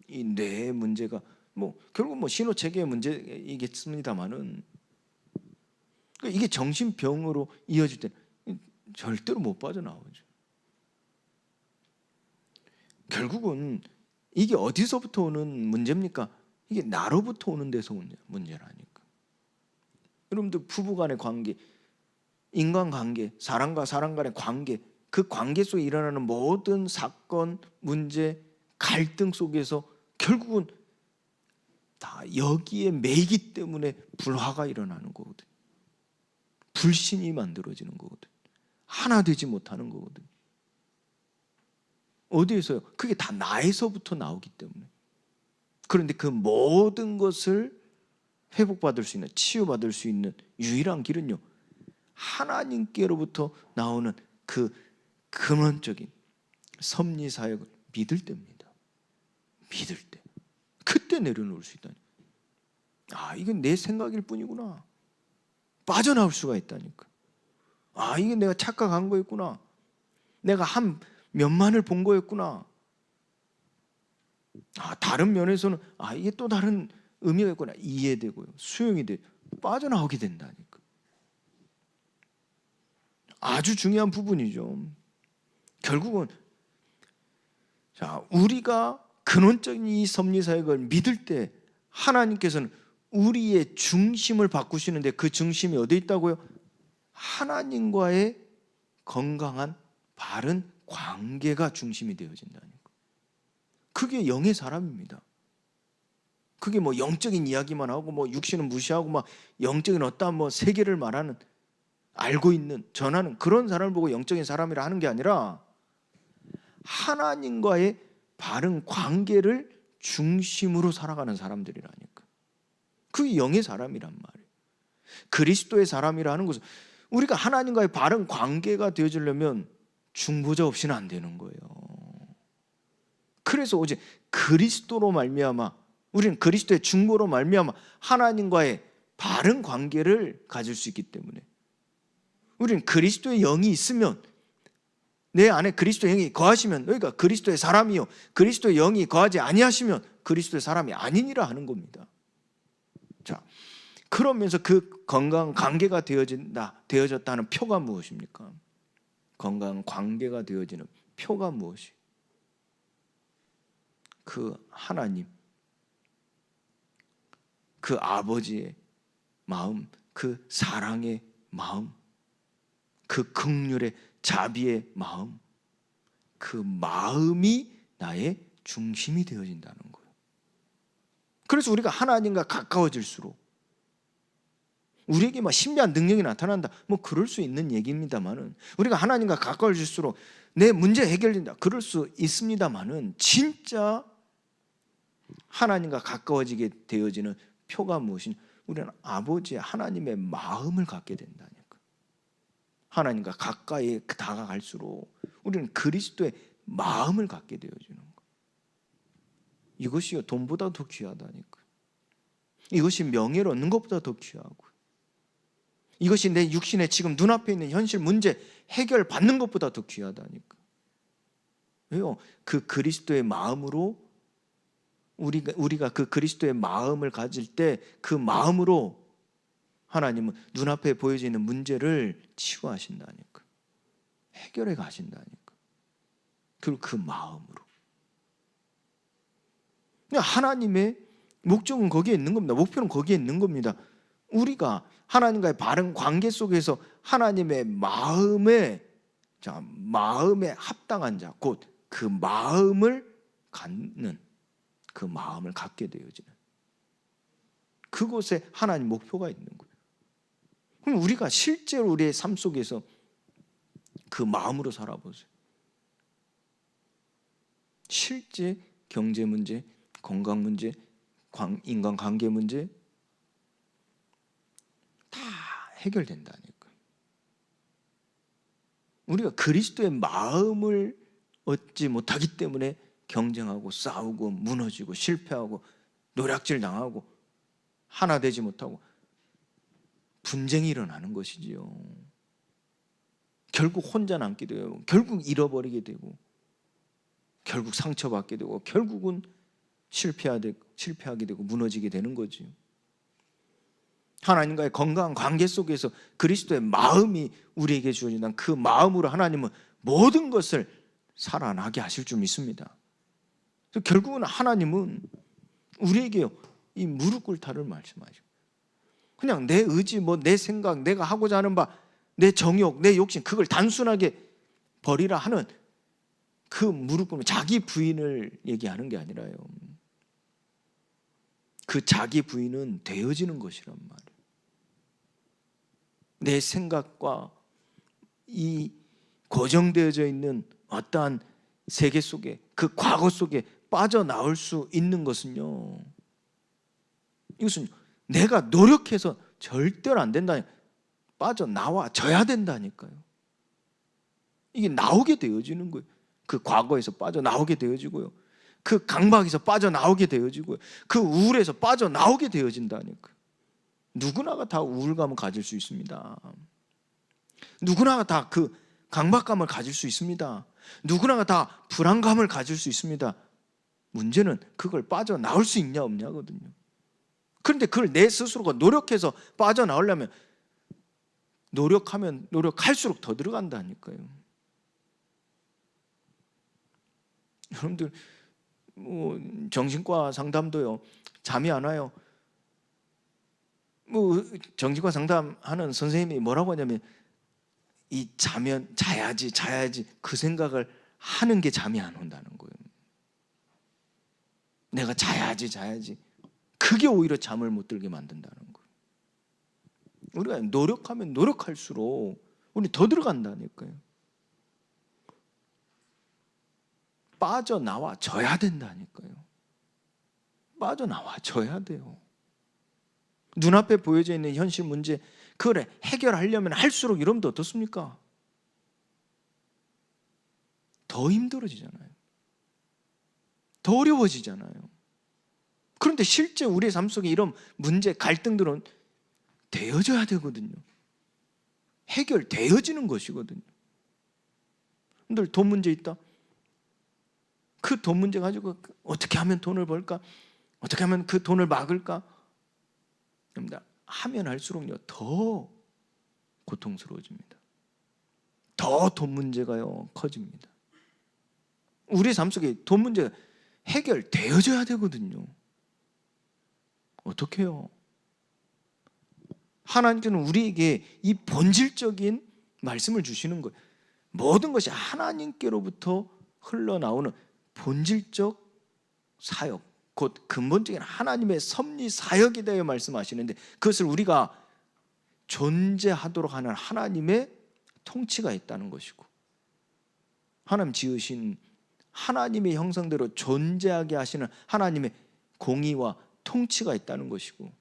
이 뇌의 문제가 결국 신호체계의 문제이겠습니다만은, 이게 정신병으로 이어질 때는 절대로 못 빠져나오죠. 결국은 이게 어디서부터 오는 문제입니까? 이게 나로부터 오는 데서 문제라니까. 여러분들, 부부간의 관계, 인간관계, 사람과 사람 간의 관계, 그 관계 속에 일어나는 모든 사건, 문제, 갈등 속에서 결국은 다 여기에 매이기 때문에 불화가 일어나는 거거든. 불신이 만들어지는 거거든. 하나 되지 못하는 거거든. 어디에서요? 그게 다 나에서부터 나오기 때문에. 그런데 그 모든 것을 회복받을 수 있는, 치유받을 수 있는 유일한 길은요, 하나님께로부터 나오는 그 근원적인 섭리 사역을 믿을 때입니다. 믿을 때. 그때 내려놓을 수 있다니. 이건 내 생각일 뿐이구나. 빠져나올 수가 있다니까. 이게 내가 착각한 거였구나. 내가 한 면만을 본 거였구나. 다른 면에서는 이게 또 다른 의미가 있구나. 이해되고요, 수용이 돼, 빠져나오게 된다니까. 아주 중요한 부분이죠. 결국은 우리가 근원적인 이 섭리사역을 믿을 때 하나님께서는 우리의 중심을 바꾸시는데, 그 중심이 어디에 있다고요? 하나님과의 건강한 바른 관계가 중심이 되어진다니까. 그게 영의 사람입니다. 그게 뭐 영적인 이야기만 하고 뭐 육신은 무시하고 막 영적인 어떠한 뭐 세계를 말하는, 알고 있는, 전하는 그런 사람을 보고 영적인 사람이라 하는 게 아니라 하나님과의 바른 관계를 중심으로 살아가는 사람들이라니까. 그게 영의 사람이란 말이에요. 그리스도의 사람이라 하는 것은 우리가 하나님과의 바른 관계가 되어지려면 중보자 없이는 안 되는 거예요. 그래서 오직 그리스도로 말미암아, 우리는 그리스도의 중보로 말미암아 하나님과의 바른 관계를 가질 수 있기 때문에, 우리는 그리스도의 영이 있으면, 내 안에 그리스도의 영이 거하시면 너희가 그리스도의 사람이요 그리스도의 영이 거하지 아니하시면 그리스도의 사람이 아니니라 하는 겁니다. 자, 그러면서 그 건강한 관계가 되어졌다는 표가 무엇입니까? 건강한 관계가 되어지는 표가 무엇이? 그 하나님, 그 아버지의 마음, 그 사랑의 마음, 그 긍휼의 자비의 마음, 그 마음이 나의 중심이 되어진다는 거예요. 그래서 우리가 하나님과 가까워질수록 우리에게 막 신비한 능력이 나타난다, 뭐 그럴 수 있는 얘기입니다만은, 우리가 하나님과 가까워질수록 내 문제 해결된다, 그럴 수 있습니다만은, 진짜 하나님과 가까워지게 되어지는 표가 무엇이냐? 우리는 아버지의 하나님의 마음을 갖게 된다니까. 하나님과 가까이 다가갈수록 우리는 그리스도의 마음을 갖게 되어지는 거. 이것이 돈보다 더 귀하다니까. 이것이 명예를 얻는 것보다 더 귀하고, 이것이 내 육신에 지금 눈앞에 있는 현실 문제 해결받는 것보다 더 귀하다니까. 왜요? 그 그리스도의 마음으로 우리가 그 그리스도의 마음을 가질 때 그 마음으로 하나님은 눈앞에 보여지는 문제를 치유하신다니까. 해결해 가신다니까. 그리고 그 마음으로. 하나님의 목적은 거기에 있는 겁니다. 목표는 거기에 있는 겁니다. 우리가 하나님과의 바른 관계 속에서 하나님의 마음에 합당한 자, 곧 그 마음을 갖는, 그 마음을 갖게 되어지는 그곳에 하나님 목표가 있는 거예요. 그럼 우리가 실제로 우리의 삶 속에서 그 마음으로 살아보세요. 실제 경제 문제, 건강 문제, 인간관계 문제 다 해결된다니까. 우리가 그리스도의 마음을 얻지 못하기 때문에 경쟁하고 싸우고 무너지고 실패하고 노략질 당하고 하나 되지 못하고 분쟁이 일어나는 것이지요. 결국 혼자 남게 돼요. 결국 잃어버리게 되고, 결국 상처받게 되고, 결국은 실패하게 되고 무너지게 되는 거지요. 하나님과의 건강한 관계 속에서 그리스도의 마음이 우리에게 주어진다는 그 마음으로 하나님은 모든 것을 살아나게 하실 줄 믿습니다. 그래서 결국은 하나님은 우리에게 이 무릎 꿇다를 말씀하시고, 그냥 내 의지, 내 생각, 내가 하고자 하는 바, 내 정욕, 내 욕심, 그걸 단순하게 버리라 하는 그 무릎 꿇는 자기 부인을 얘기하는 게 아니라요. 그 자기 부인은 되어지는 것이란 말이에요. 내 생각과 이 고정되어져 있는 어떠한 세계 속에, 그 과거 속에 빠져나올 수 있는 것은요, 이것은 내가 노력해서 절대로 안 된다니까. 빠져나와져야 된다니까요. 이게 나오게 되어지는 거예요. 그 과거에서 빠져나오게 되어지고요, 그 강박에서 빠져나오게 되어지고요, 그 우울에서 빠져나오게 되어진다니까. 누구나가 다 우울감을 가질 수 있습니다. 누구나가 다 그 강박감을 가질 수 있습니다. 누구나가 다 불안감을 가질 수 있습니다. 문제는 그걸 빠져나올 수 있냐 없냐거든요. 그런데 그걸 내 스스로가 노력해서 빠져나오려면 노력할수록 더 들어간다니까요. 여러분들 정신과 상담도요, 잠이 안 와요. 정신과 상담하는 선생님이 뭐라고 하냐면, 이 자야지 그 생각을 하는 게 잠이 안 온다는 거예요. 내가 자야지. 그게 오히려 잠을 못 들게 만든다는 거예요. 우리가 노력하면 노력할수록 우리 더 들어간다니까요. 빠져나와줘야 된다니까요. 빠져나와줘야 돼요. 눈앞에 보여져 있는 현실 문제, 그걸 해결하려면 할수록 여러분도 어떻습니까? 더 힘들어지잖아요. 더 어려워지잖아요. 그런데 실제 우리의 삶 속에 이런 문제, 갈등들은 되어져야 되거든요. 해결되어지는 것이거든요. 여러분들 돈 문제 있다. 그 돈 문제 가지고 어떻게 하면 돈을 벌까? 어떻게 하면 그 돈을 막을까? 하면 할수록요 더 고통스러워집니다. 더 돈 문제가요 커집니다. 우리 삶 속에 돈 문제가 해결되어져야 되거든요. 어떻게 해요? 하나님께는 우리에게 이 본질적인 말씀을 주시는 거예요. 모든 것이 하나님께로부터 흘러나오는 본질적 사역, 곧 근본적인 하나님의 섭리 사역에 대해 말씀하시는데, 그것을 우리가 존재하도록 하는 하나님의 통치가 있다는 것이고, 하나님 지으신 하나님의 형상대로 존재하게 하시는 하나님의 공의와 통치가 있다는 것이고,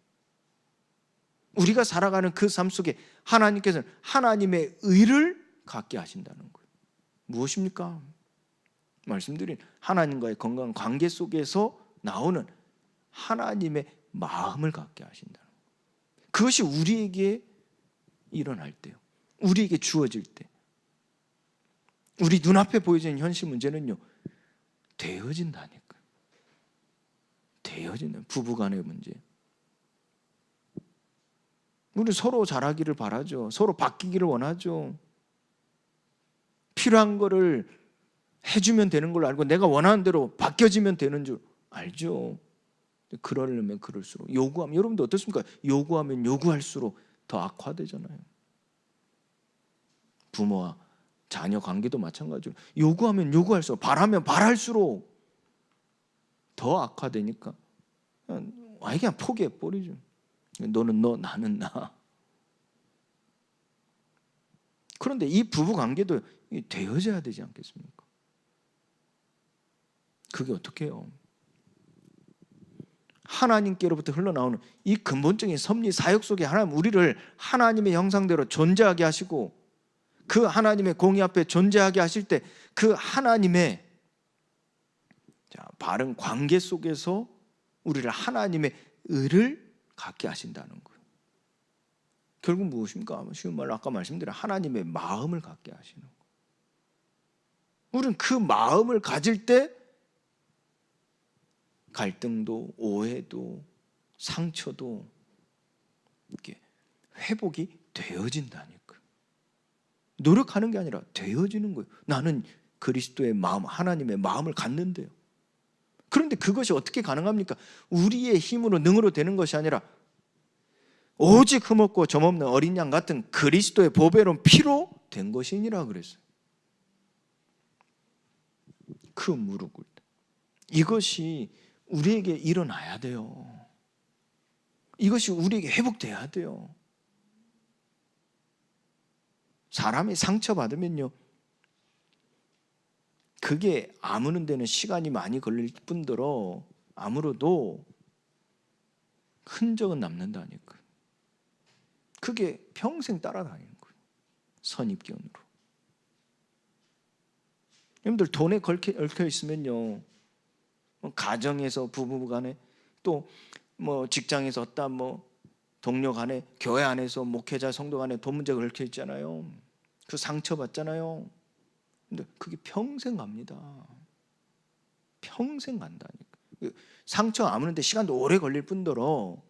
우리가 살아가는 그 삶 속에 하나님께서는 하나님의 의를 갖게 하신다는 거예요. 무엇입니까? 말씀드린 하나님과의 건강한 관계 속에서 나오는 하나님의 마음을 갖게 하신다는 거예요. 그것이 우리에게 일어날 때요, 우리에게 주어질 때, 우리 눈앞에 보여지는 현실 문제는요 되어진다니까요. 되어지는 부부간의 문제. 우리 서로 잘하기를 바라죠. 서로 바뀌기를 원하죠. 필요한 거를 해주면 되는 걸 알고 내가 원하는 대로 바뀌어지면 되는 줄 알죠. 그러려면 그럴수록 요구하면, 여러분도 어떻습니까? 요구하면 요구할수록 더 악화되잖아요. 부모와 자녀 관계도 마찬가지로 요구하면 요구할수록, 바라면 바랄수록 더 악화되니까 그냥 포기해버리죠. 너는 너, 나는 나. 그런데 이 부부 관계도 되어져야 되지 않겠습니까? 그게 어떻게 해요? 하나님께로부터 흘러나오는 이 근본적인 섭리 사역 속에 하나님, 우리를 하나님의 형상대로 존재하게 하시고 그 하나님의 공의 앞에 존재하게 하실 때 그 하나님의 바른 관계 속에서 우리를 하나님의 의를 갖게 하신다는 거예요. 결국 무엇입니까? 쉬운 말로 아까 말씀드린 하나님의 마음을 갖게 하시는 거예요. 우리는 그 마음을 가질 때 갈등도 오해도 상처도 이렇게 회복이 되어진다니까요. 노력하는 게 아니라 되어지는 거예요. 나는 그리스도의 마음, 하나님의 마음을 갖는데요. 그런데 그것이 어떻게 가능합니까? 우리의 힘으로 능으로 되는 것이 아니라 오직 흠없고 점없는 어린 양 같은 그리스도의 보배로운 피로 된 것이니라 그랬어요. 그 무릎을, 이것이 우리에게 일어나야 돼요. 이것이 우리에게 회복돼야 돼요. 사람이 상처받으면요, 그게 아무는 데는 시간이 많이 걸릴 뿐더러 아무래도 흔적은 남는다니까요. 그게 평생 따라다니는 거예요. 선입견으로. 여러분들 돈에 얽혀 있으면요, 가정에서 부부간에, 또 뭐 직장에서 어떤 동료 간에, 교회 안에서 목회자 성도 간에 돈 문제가 얽혀 있잖아요. 그 상처 받잖아요. 근데 그게 평생 갑니다. 평생 간다니까. 상처 아무는데 시간도 오래 걸릴 뿐더러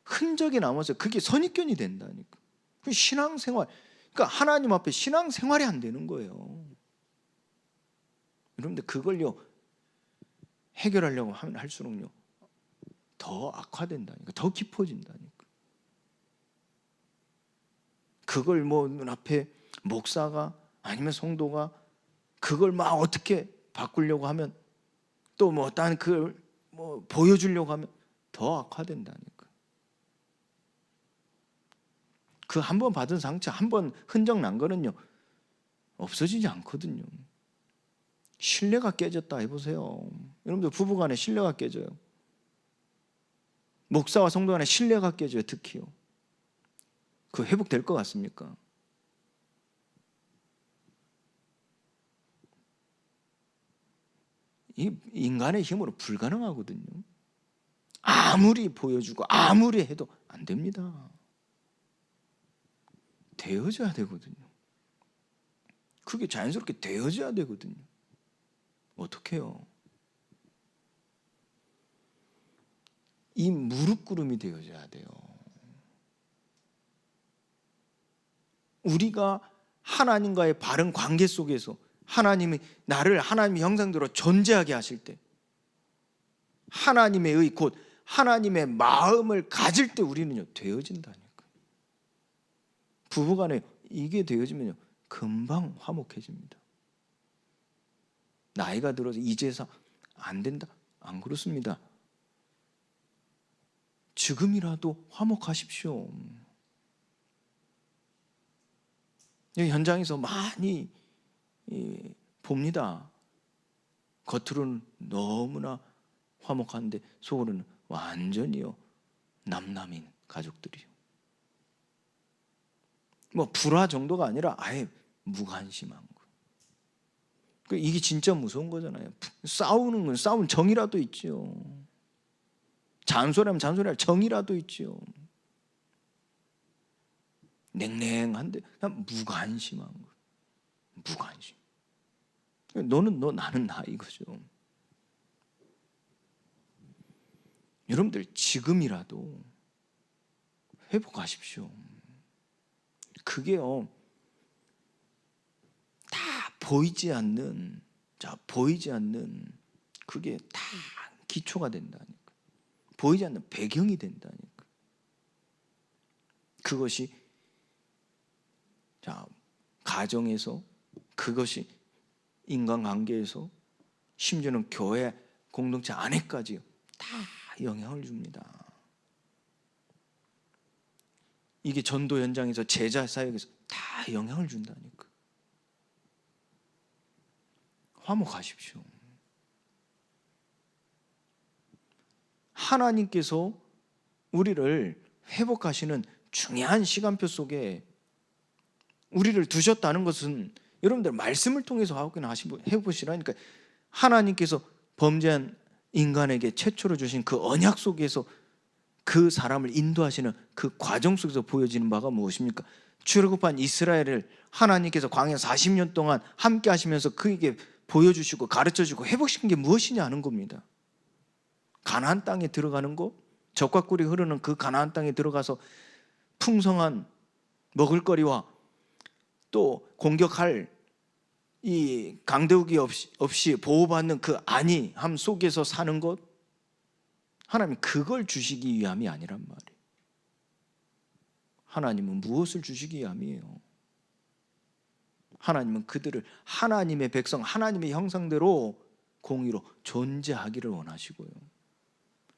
흔적이 남아서 그게 선입견이 된다니까. 그 신앙생활, 그러니까 하나님 앞에 신앙생활이 안 되는 거예요. 여러분들 그걸요 해결하려고 하면 할수록요 더 악화된다니까, 더 깊어진다니까. 그걸 눈앞에 목사가 아니면 성도가 그걸 막 어떻게 바꾸려고 하면 또 어떤 그 보여주려고 하면 더 악화된다니까. 그 한 번 받은 상처, 한 번 흔적 난 거는요 없어지지 않거든요. 신뢰가 깨졌다 해보세요. 여러분들 부부간에 신뢰가 깨져요. 목사와 성도 간에 신뢰가 깨져요. 특히요. 그 회복될 것 같습니까? 이 인간의 힘으로 불가능하거든요. 아무리 보여주고 아무리 해도 안 됩니다. 되어져야 되거든요. 그게 자연스럽게 되어져야 되거든요. 어떻게 해요? 이 무릎구름이 되어져야 돼요. 우리가 하나님과의 바른 관계 속에서 하나님이 나를 하나님의 형상대로 존재하게 하실 때, 하나님의 의 곧 하나님의 마음을 가질 때 우리는요 되어진다니까. 부부간에 이게 되어지면요 금방 화목해집니다. 나이가 들어서 이제서 안 된다? 안 그렇습니다. 지금이라도 화목하십시오. 현장에서 많이 봅니다. 겉으로는 너무나 화목한데 속으로는 완전히요 남남인 가족들이요. 불화 정도가 아니라 아예 무관심한 거. 이게 진짜 무서운 거잖아요. 싸우는 건 싸운 정이라도 있지요. 잔소리하면 잔소리할 정이라도 있지요. 냉랭한데 그냥 무관심한 거. 무관심. 너는 너 나는 나 이거죠. 여러분들 지금이라도 회복하십시오. 그게요 다 보이지 않는 그게 다 기초가 된다니까. 보이지 않는 배경이 된다니까. 그것이 가정에서, 그것이 인간관계에서, 심지어는 교회 공동체 안에까지 다 영향을 줍니다. 이게 전도 현장에서 제자 사역에서 다 영향을 준다니까. 화목하십시오. 하나님께서 우리를 회복하시는 중요한 시간표 속에 우리를 두셨다는 것은 여러분들 말씀을 통해서 해보시라니까. 하나님께서 범죄한 인간에게 최초로 주신 그 언약 속에서 그 사람을 인도하시는 그 과정 속에서 보여지는 바가 무엇입니까? 출애굽한 이스라엘을 하나님께서 광야 40년 동안 함께 하시면서 그에게 보여주시고 가르쳐주고 회복시킨 게 무엇이냐 하는 겁니다. 가나안 땅에 들어가는 거, 젖과 꿀이 흐르는 그 가나안 땅에 들어가서 풍성한 먹을거리와 또 공격할 이 강대국이 없이 보호받는 그 안위함 속에서 사는 것, 하나님 그걸 주시기 위함이 아니란 말이에요. 하나님은 무엇을 주시기 위함이에요? 하나님은 그들을 하나님의 백성, 하나님의 형상대로 공의로 존재하기를 원하시고요.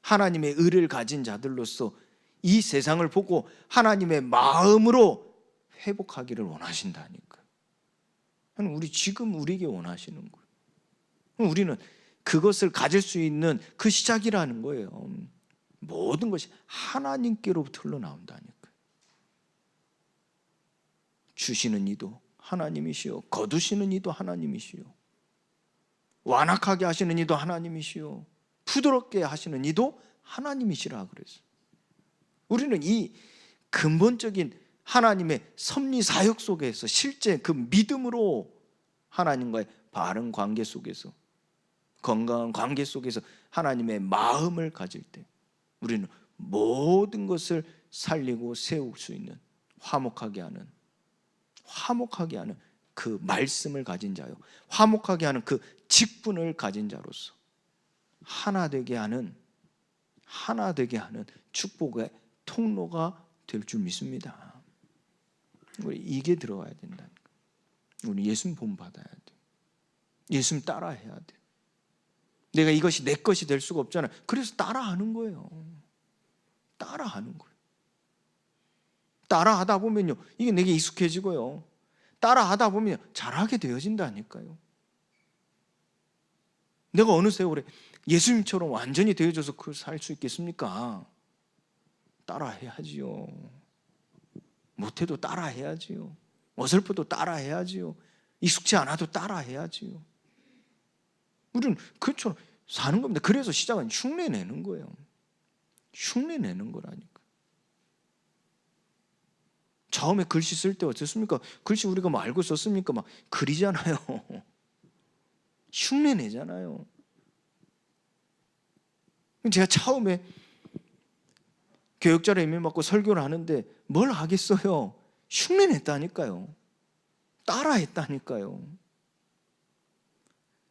하나님의 의를 가진 자들로서 이 세상을 보고 하나님의 마음으로 회복하기를 원하신다니까. 지금 우리에게 원하시는 거예요. 우리는 그것을 가질 수 있는 그 시작이라는 거예요. 모든 것이 하나님께로부터 흘러나온다니까. 주시는 이도 하나님이시요, 거두시는 이도 하나님이시요, 완악하게 하시는 이도 하나님이시요, 부드럽게 하시는 이도 하나님이시라 그랬어요. 우리는 이 근본적인 하나님의 섭리 사역 속에서 실제 그 믿음으로 하나님과의 바른 관계 속에서, 건강한 관계 속에서 하나님의 마음을 가질 때 우리는 모든 것을 살리고 세울 수 있는 화목하게 하는 그 말씀을 가진 자요, 화목하게 하는 그 직분을 가진 자로서 하나 되게 하는 축복의 통로가 될 줄 믿습니다. 우리 이게 들어가야 된다니까. 우리 예수님 본받아야 돼. 예수님 따라해야 돼. 내가 이것이 내 것이 될 수가 없잖아요. 그래서 따라하는 거예요. 따라하는 거예요. 따라하다 보면요, 이게 내게 익숙해지고요, 따라하다 보면 잘하게 되어진다니까요. 내가 어느 세월에 예수님처럼 완전히 되어져서 그걸 살 수 있겠습니까? 따라해야지요. 못해도 따라해야지요. 어설퍼도 따라해야지요. 익숙지 않아도 따라해야지요. 우리는 그처럼 사는 겁니다. 그래서 시작은 흉내내는 거예요. 흉내내는 거라니까. 처음에 글씨 쓸 때 어땠습니까? 글씨 우리가 뭐 알고 썼습니까? 막 그리잖아요. 흉내내잖아요. 제가 처음에 교역자를 임명받고 설교를 하는데 뭘 하겠어요? 흉내냈다니까요. 따라했다니까요.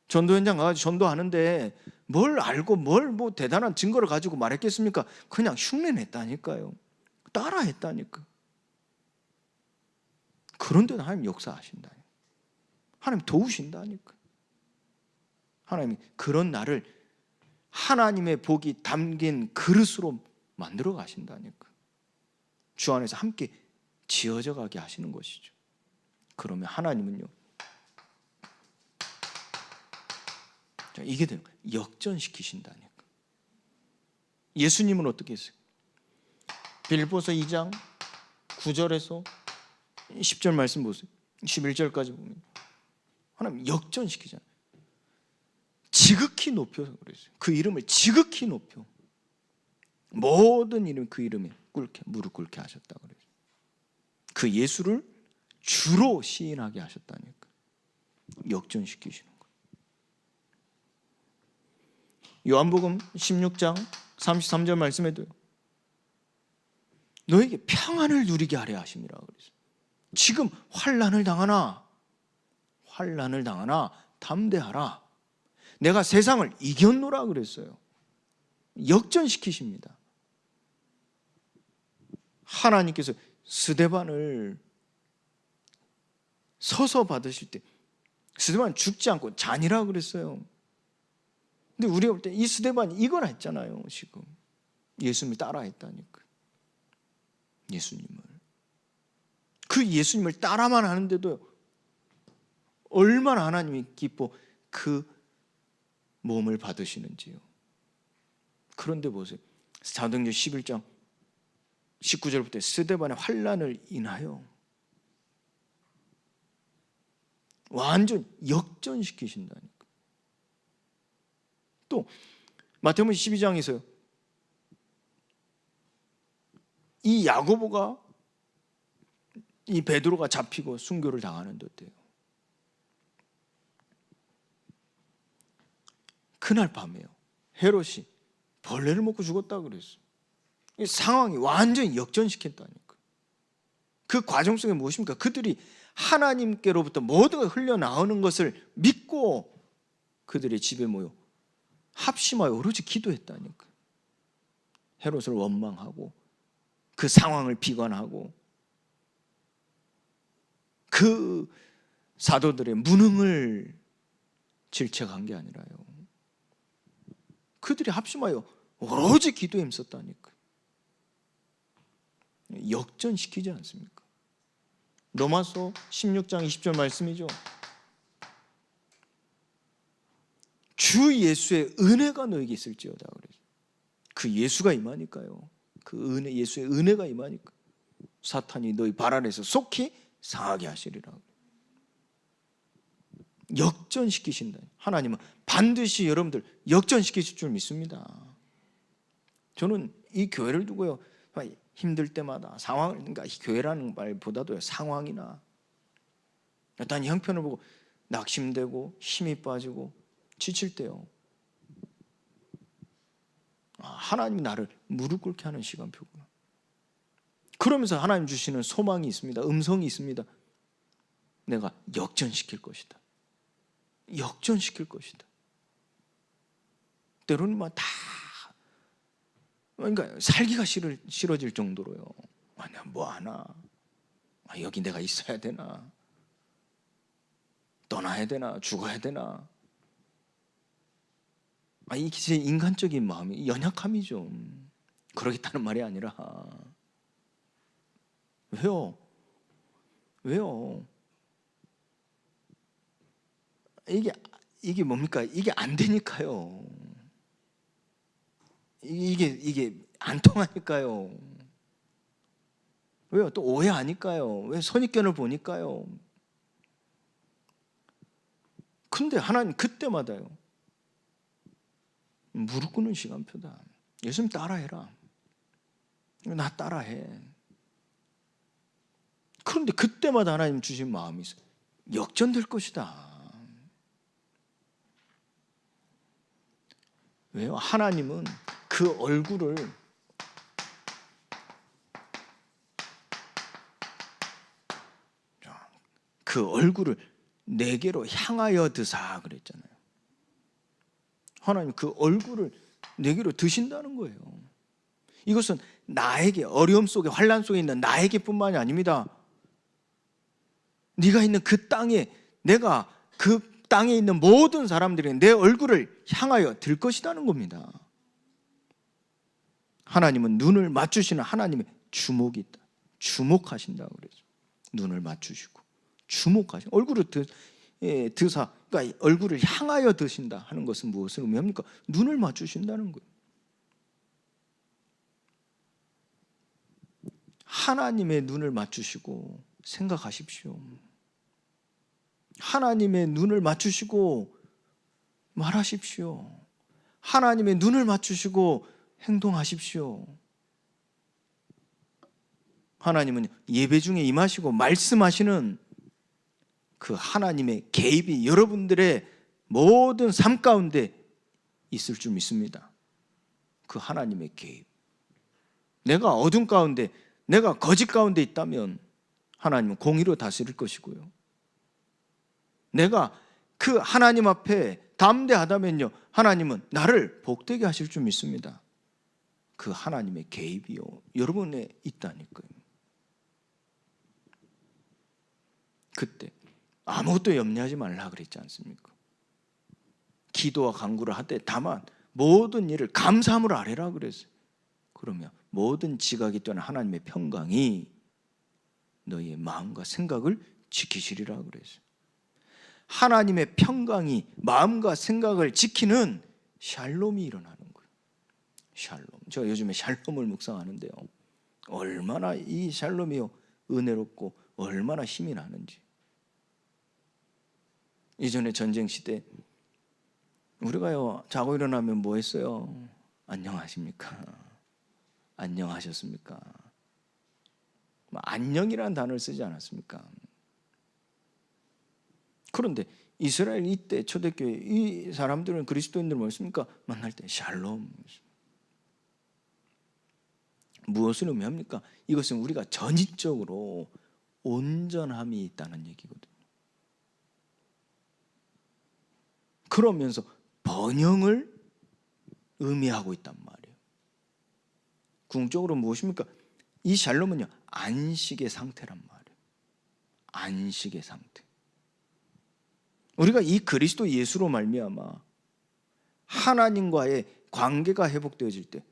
전도 현장 가가지고 전도하는데 뭘 알고 뭘 뭐 대단한 증거를 가지고 말했겠습니까? 그냥 흉내냈다니까요. 따라했다니까. 그런데도 하나님 역사하신다니까. 하나님 도우신다니까. 하나님이 그런 나를 하나님의 복이 담긴 그릇으로 만들어 가신다니까. 주 안에서 함께 지어져 가게 하시는 것이죠. 그러면 하나님은요, 이게 되는 거예요. 역전시키신다니까. 예수님은 어떻게 했어요? 빌립보서 2장 9절에서 10절 말씀 보세요. 11절까지 보면 하나님 역전시키잖아요. 지극히 높여서 그랬어요. 그 이름을 지극히 높여. 모든 이름 그 이름에 꿇게, 무릎 꿇게 하셨다 그래요. 그 예수를 주로 시인하게 하셨다니까. 역전시키시는 거예요. 요한복음 16장 33절 말씀에도요, 너에게 평안을 누리게 하려 하심이라 그랬어요. 지금 환난을 당하나 담대하라. 내가 세상을 이겼노라 그랬어요. 역전시키십니다. 하나님께서 스데반을 서서 받으실 때 스데반은 죽지 않고 잔이라 그랬어요. 근데 우리가 볼 때 이 스데반이 이걸 했잖아요. 지금 예수님을 따라했다니까. 그 예수님을 따라만 하는데도 얼마나 하나님이 기뻐 그 몸을 받으시는지요. 그런데 보세요. 사도행전 11장 19절부터 스데반의 환난을 인하여 완전 역전시키신다니까. 또 마태복음 12장에서요, 이 야고보가 이 베드로가 잡히고 순교를 당하는데 어때요? 그날 밤에요, 헤롯이 벌레를 먹고 죽었다 그랬어요. 이 상황이 완전히 역전시켰다니까. 그 과정 속에 무엇입니까? 그들이 하나님께로부터 모두가 흘러나오는 것을 믿고 그들의 집에 모여 합심하여 오로지 기도했다니까. 헤롯을 원망하고 그 상황을 비관하고 그 사도들의 무능을 질책한 게 아니라요, 그들이 합심하여 오로지 기도에 힘썼다니까. 역전시키지 않습니까? 로마서 16장 20절 말씀이죠. 주 예수의 은혜가 너에게 있을지어다 그래서 그 예수가 임하니까요. 그 은혜, 예수의 은혜가 임하니까 사탄이 너희 발 아래에서 속히 상하게 하시리라. 역전시키신다. 하나님은 반드시 여러분들 역전시키실 줄 믿습니다. 저는 이 교회를 두고요, 힘들 때마다 상황, 그러니까 교회라는 말보다도 상황이나 어떤 형편을 보고 낙심되고 힘이 빠지고 지칠 때요, 하나님이 나를 무릎 꿇게 하는 시간표구나. 그러면서 하나님 주시는 소망이 있습니다. 음성이 있습니다. 내가 역전시킬 것이다. 역전시킬 것이다. 때로는 다 그러니까 살기가 싫어질 정도로요. 내가 뭐 하나? 여기 내가 있어야 되나? 떠나야 되나? 죽어야 되나? 이게 제 인간적인 마음이 연약함이죠. 그러겠다는 말이 아니라 왜요? 왜요? 이게 뭡니까? 이게 안 되니까요. 이게 안 통하니까요. 왜요? 또 오해하니까요. 왜? 선입견을 보니까요. 근데 하나님 그때마다요, 무릎 꿇는 시간표다. 예수님 따라해라. 나 따라해. 그런데 그때마다 하나님 주신 마음이 있어요. 역전될 것이다. 왜요? 하나님은 그 얼굴을 내게로 향하여 드사 그랬잖아요. 하나님 그 얼굴을 내게로 드신다는 거예요. 이것은 나에게, 어려움 속에 환난 속에 있는 나에게 뿐만이 아닙니다. 네가 있는 그 땅에, 내가 그 땅에 있는 모든 사람들이 내 얼굴을 향하여 들 것이라는 겁니다. 하나님은 눈을 맞추시는 하나님의 주목이 있다. 주목하신다고 그러죠. 눈을 맞추시고 주목하신 얼굴을 드사, 그러니까 얼굴을 향하여 드신다 하는 것은 무엇을 의미합니까? 눈을 맞추신다는 거예요. 하나님의 눈을 맞추시고 생각하십시오. 하나님의 눈을 맞추시고 말하십시오. 하나님의 눈을 맞추시고 행동하십시오. 하나님은 예배 중에 임하시고 말씀하시는 그 하나님의 개입이 여러분들의 모든 삶 가운데 있을 줄 믿습니다. 그 하나님의 개입. 내가 어둠 가운데, 내가 거짓 가운데 있다면 하나님은 공의로 다스릴 것이고요. 내가 그 하나님 앞에 담대하다면요, 하나님은 나를 복되게 하실 줄 믿습니다. 그 하나님의 개입이요, 여러분에 있다니까요. 그때 아무것도 염려하지 말라 그랬지 않습니까? 기도와 간구를 하되 다만 모든 일을 감사함으로 아뢰라 그랬어요. 그러면 모든 지각이 떠난 하나님의 평강이 너희의 마음과 생각을 지키시리라 그랬어요. 하나님의 평강이 마음과 생각을 지키는 샬롬이 일어나는 거예요. 샬롬. 제가 요즘에 샬롬을 묵상하는데요, 얼마나 이 샬롬이 은혜롭고 얼마나 힘이 나는지. 이전에 전쟁 시대 우리가요, 자고 일어나면 뭐 했어요? 안녕하십니까? 안녕하셨습니까? 안녕이라는 단어를 쓰지 않았습니까? 그런데 이스라엘 이때 초대교회 이 사람들은, 그리스도인들 뭐였습니까? 만날 때 샬롬. 무엇을 의미합니까? 이것은 우리가 전인적으로 온전함이 있다는 얘기거든요. 그러면서 번영을 의미하고 있단 말이에요. 궁극적으로 무엇입니까? 이 샬롬은요, 안식의 상태란 말이에요. 안식의 상태. 우리가 이 그리스도 예수로 말미암아 하나님과의 관계가 회복되어질 때,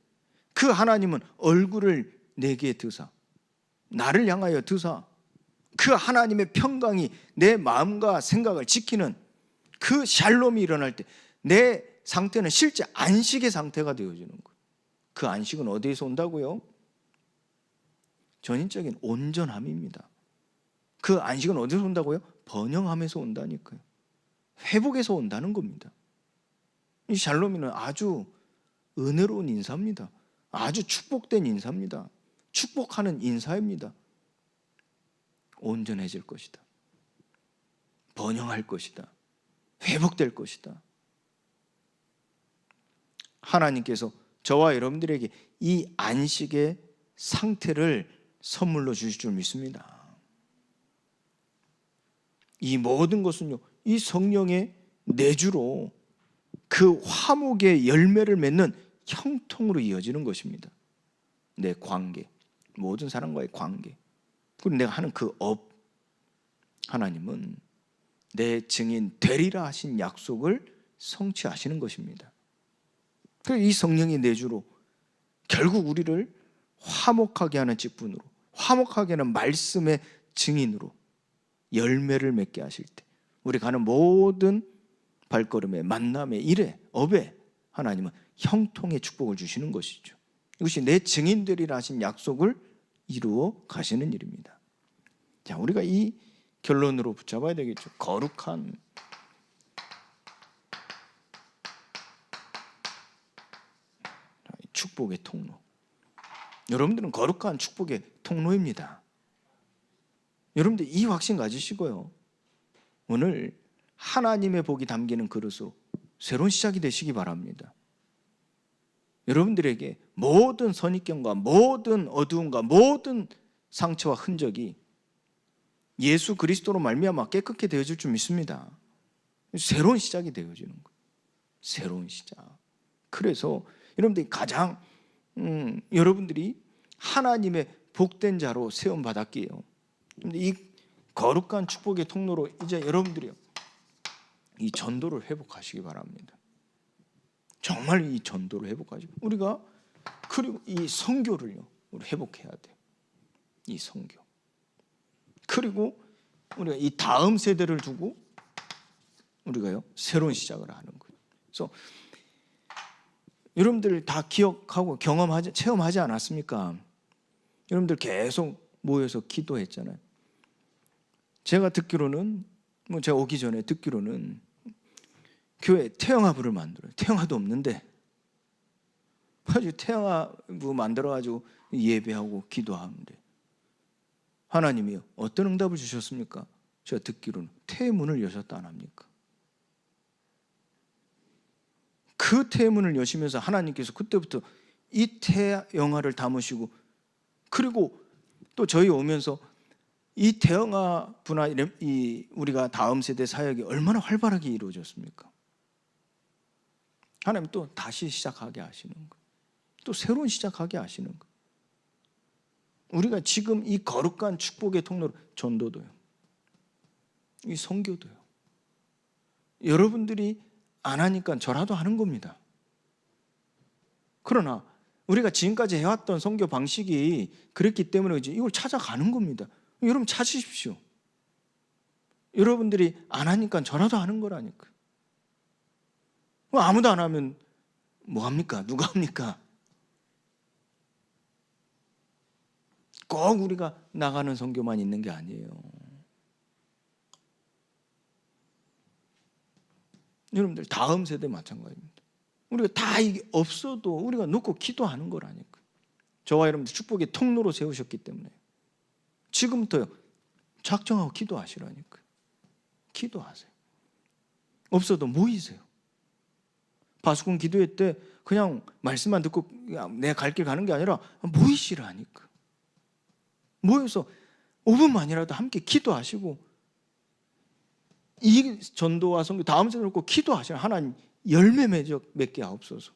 그 하나님은 얼굴을 내게 드사, 나를 향하여 드사, 그 하나님의 평강이 내 마음과 생각을 지키는 그 샬롬이 일어날 때 내 상태는 실제 안식의 상태가 되어지는 거예요. 그 안식은 어디에서 온다고요? 전인적인 온전함입니다. 그 안식은 어디서 온다고요? 번영함에서 온다니까요. 회복에서 온다는 겁니다. 이 샬롬이는 아주 은혜로운 인사입니다. 아주 축복된 인사입니다. 축복하는 인사입니다. 온전해질 것이다. 번영할 것이다. 회복될 것이다. 하나님께서 저와 여러분들에게 이 안식의 상태를 선물로 주실 줄 믿습니다. 이 모든 것은요, 이 성령의 내주로 그 화목의 열매를 맺는 형통으로 이어지는 것입니다. 내 관계, 모든 사람과의 관계, 그리고 내가 하는 그 업, 하나님은 내 증인 되리라 하신 약속을 성취하시는 것입니다. 그래서 이 성령의 내주로 결국 우리를 화목하게 하는 직분으로, 화목하게 하는 말씀의 증인으로 열매를 맺게 하실 때 우리 가는 모든 발걸음에, 만남에, 일에, 업에 하나님은 형통의 축복을 주시는 것이죠. 이것이 내 증인들이라 하신 약속을 이루어 가시는 일입니다. 자, 우리가 이 결론으로 붙잡아야 되겠죠. 거룩한 축복의 통로. 여러분들은 거룩한 축복의 통로입니다. 여러분들 이 확신 가지시고요, 오늘 하나님의 복이 담기는 그릇으로 새로운 시작이 되시기 바랍니다. 여러분들에게 모든 선입견과 모든 어두움과 모든 상처와 흔적이 예수 그리스도로 말미암아 깨끗게 되어질 줄 믿습니다. 새로운 시작이 되어지는 거예요. 새로운 시작. 그래서 여러분들이 가장 여러분들이 하나님의 복된 자로 세움 받았기에요. 이 거룩한 축복의 통로로 이제 여러분들이요, 이 전도를 회복하시기 바랍니다. 정말 이 전도를 회복하시고 우리가 그리고 이 선교를요 우리 회복해야 돼요. 이 선교. 그리고 우리가 이 다음 세대를 두고 우리가요 새로운 시작을 하는 거예요. 그래서 여러분들 다 기억하고 경험하지, 체험하지 않았습니까? 여러분들 계속 모여서 기도했잖아요. 제가 듣기로는, 제가 오기 전에 듣기로는 교회 태영아부를 만들어요. 태영아도 없는데 아주 태영아부 만들어가지고 예배하고 기도하는데 하나님이요 어떤 응답을 주셨습니까? 제가 듣기로는 태문을 여셨다 안 합니까? 그 태문을 여시면서 하나님께서 그때부터 이 태영아를 담으시고, 그리고 또 저희 오면서 이 태영아부나 이 우리가 다음 세대 사역이 얼마나 활발하게 이루어졌습니까? 하나님 또 다시 시작하게 하시는 거예요. 또 새로운 시작하게 하시는 거예요. 우리가 지금 이 거룩한 축복의 통로로 전도도요, 이 선교도요, 여러분들이 안 하니까 저라도 하는 겁니다. 그러나 우리가 지금까지 해왔던 선교 방식이 그랬기 때문에 이제 이걸 찾아가는 겁니다. 여러분 찾으십시오. 여러분들이 안 하니까 저라도 하는 거라니까. 아무도 안 하면 뭐 합니까? 누가 합니까? 꼭 우리가 나가는 선교만 있는 게 아니에요. 여러분들 다음 세대 마찬가지입니다. 우리가 다 이게 없어도 우리가 놓고 기도하는 거라니까. 저와 여러분들 축복의 통로로 세우셨기 때문에 지금부터요 작정하고 기도하시라니까. 기도하세요. 없어도 모이세요. 파수꾼 기도회 때 그냥 말씀만 듣고 내 갈 길 가는 게 아니라 모이시라니까. 모여서 5분만이라도 함께 기도하시고 이 전도와 선교 다음 세대 놓고 기도하시라. 하나님 열매 맺게 하옵소서.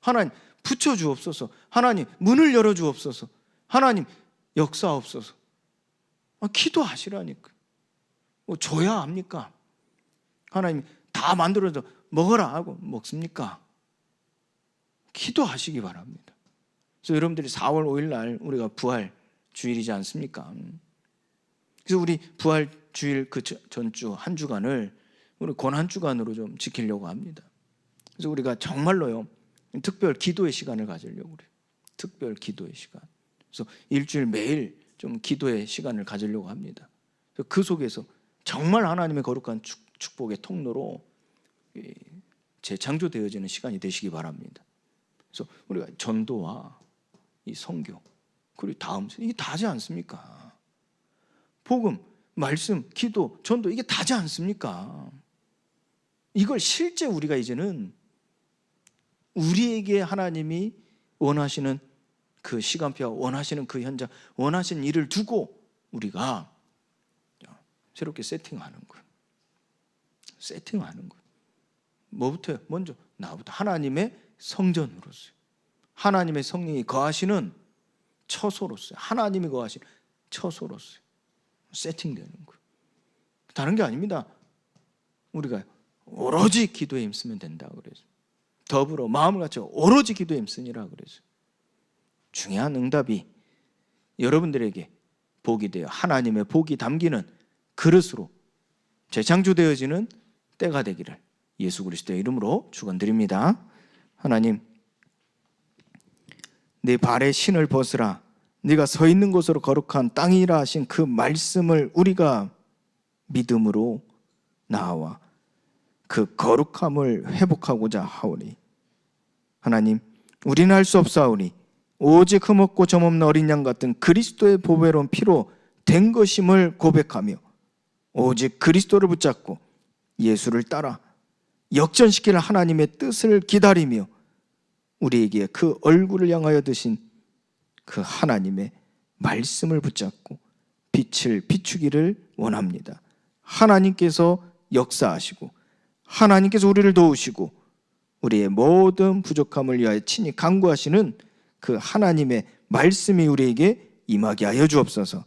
하나님 붙여주옵소서. 하나님 문을 열어주옵소서. 하나님 역사하옵소서. 기도하시라니까. 뭐 줘야 합니까? 하나님 다 만들어서 먹어라 하고 먹습니까? 기도하시기 바랍니다. 그래서 여러분들이 4월 5일 날 우리가 부활 주일이지 않습니까? 그래서 우리 부활 주일 그 전주 한 주간을 우리 고난 주간으로 좀 지키려고 합니다. 그래서 우리가 정말로요 특별 기도의 시간을 가지려고 그래요. 특별 기도의 시간. 그래서 일주일 매일 좀 기도의 시간을 가지려고 합니다. 그 속에서 정말 하나님의 거룩한 축복의 통로로 재창조되어지는 시간이 되시기 바랍니다. 그래서 우리가 전도와 이 선교 그리고 다음 이게 다지 않습니까? 복음, 말씀, 기도, 전도 이게 다지 않습니까? 이걸 실제 우리가 이제는 우리에게 하나님이 원하시는 그 시간표와 원하시는 그 현장, 원하시는 일을 두고 우리가 새롭게 세팅하는 거예요. 세팅하는 거예요. 뭐부터요? 먼저 나부터 하나님의 성전으로서요. 하나님의 성령이 거하시는 처소로서요. 하나님이 거하시는 처소로서요. 세팅되는 거예요. 다른 게 아닙니다. 우리가 오로지 기도에 힘쓰면 된다고 그래서 더불어 마음을 같이 오로지 기도에 힘쓰니라 그랬어요. 중요한 응답이 여러분들에게 복이 되어 하나님의 복이 담기는 그릇으로 재창조되어지는 때가 되기를 예수 그리스도의 이름으로 축원드립니다. 하나님, 내 발에 신을 벗으라, 네가 서 있는 곳으로 거룩한 땅이라 하신 그 말씀을 우리가 믿음으로 나와 그 거룩함을 회복하고자 하오니, 하나님, 우리는 할 수 없사오니 오직 흠없고 점없는 어린 양 같은 그리스도의 보배로운 피로 된 것임을 고백하며 오직 그리스도를 붙잡고 예수를 따라 역전시킬 하나님의 뜻을 기다리며 우리에게 그 얼굴을 향하여 드신 그 하나님의 말씀을 붙잡고 빛을 비추기를 원합니다. 하나님께서 역사하시고 하나님께서 우리를 도우시고 우리의 모든 부족함을 위하여 친히 간구하시는 그 하나님의 말씀이 우리에게 임하게 하여 주옵소서.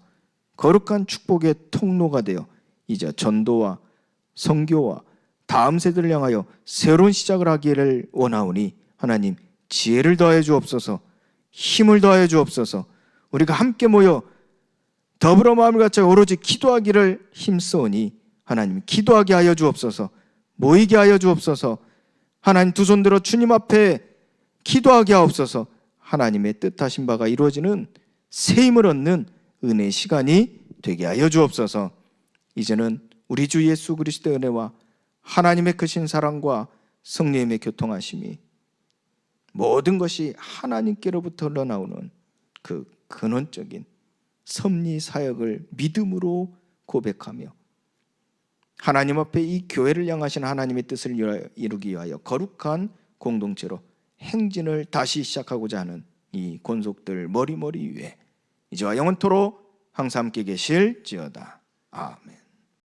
거룩한 축복의 통로가 되어 이제 전도와 선교와 다음 세대를 향하여 새로운 시작을 하기를 원하오니 하나님, 지혜를 더하여 주옵소서. 힘을 더하여 주옵소서. 우리가 함께 모여 더불어 마음을 같이 오로지 기도하기를 힘쓰오니 하나님, 기도하게 하여 주옵소서. 모이게 하여 주옵소서. 하나님, 두 손 들어 주님 앞에 기도하게 하옵소서. 하나님의 뜻하신 바가 이루어지는 새 힘을 얻는 은혜의 시간이 되게 하여 주옵소서. 이제는 우리 주 예수 그리스도의 은혜와 하나님의 크신 사랑과 성령님의 교통하심이 모든 것이 하나님께로부터 흘러나오는 그 근원적인 섭리 사역을 믿음으로 고백하며 하나님 앞에 이 교회를 향하신 하나님의 뜻을 이루기 위하여 거룩한 공동체로 행진을 다시 시작하고자 하는 이 권속들 머리머리 위에 이제와 영원토록 항상 함께 계실지어다. 아멘.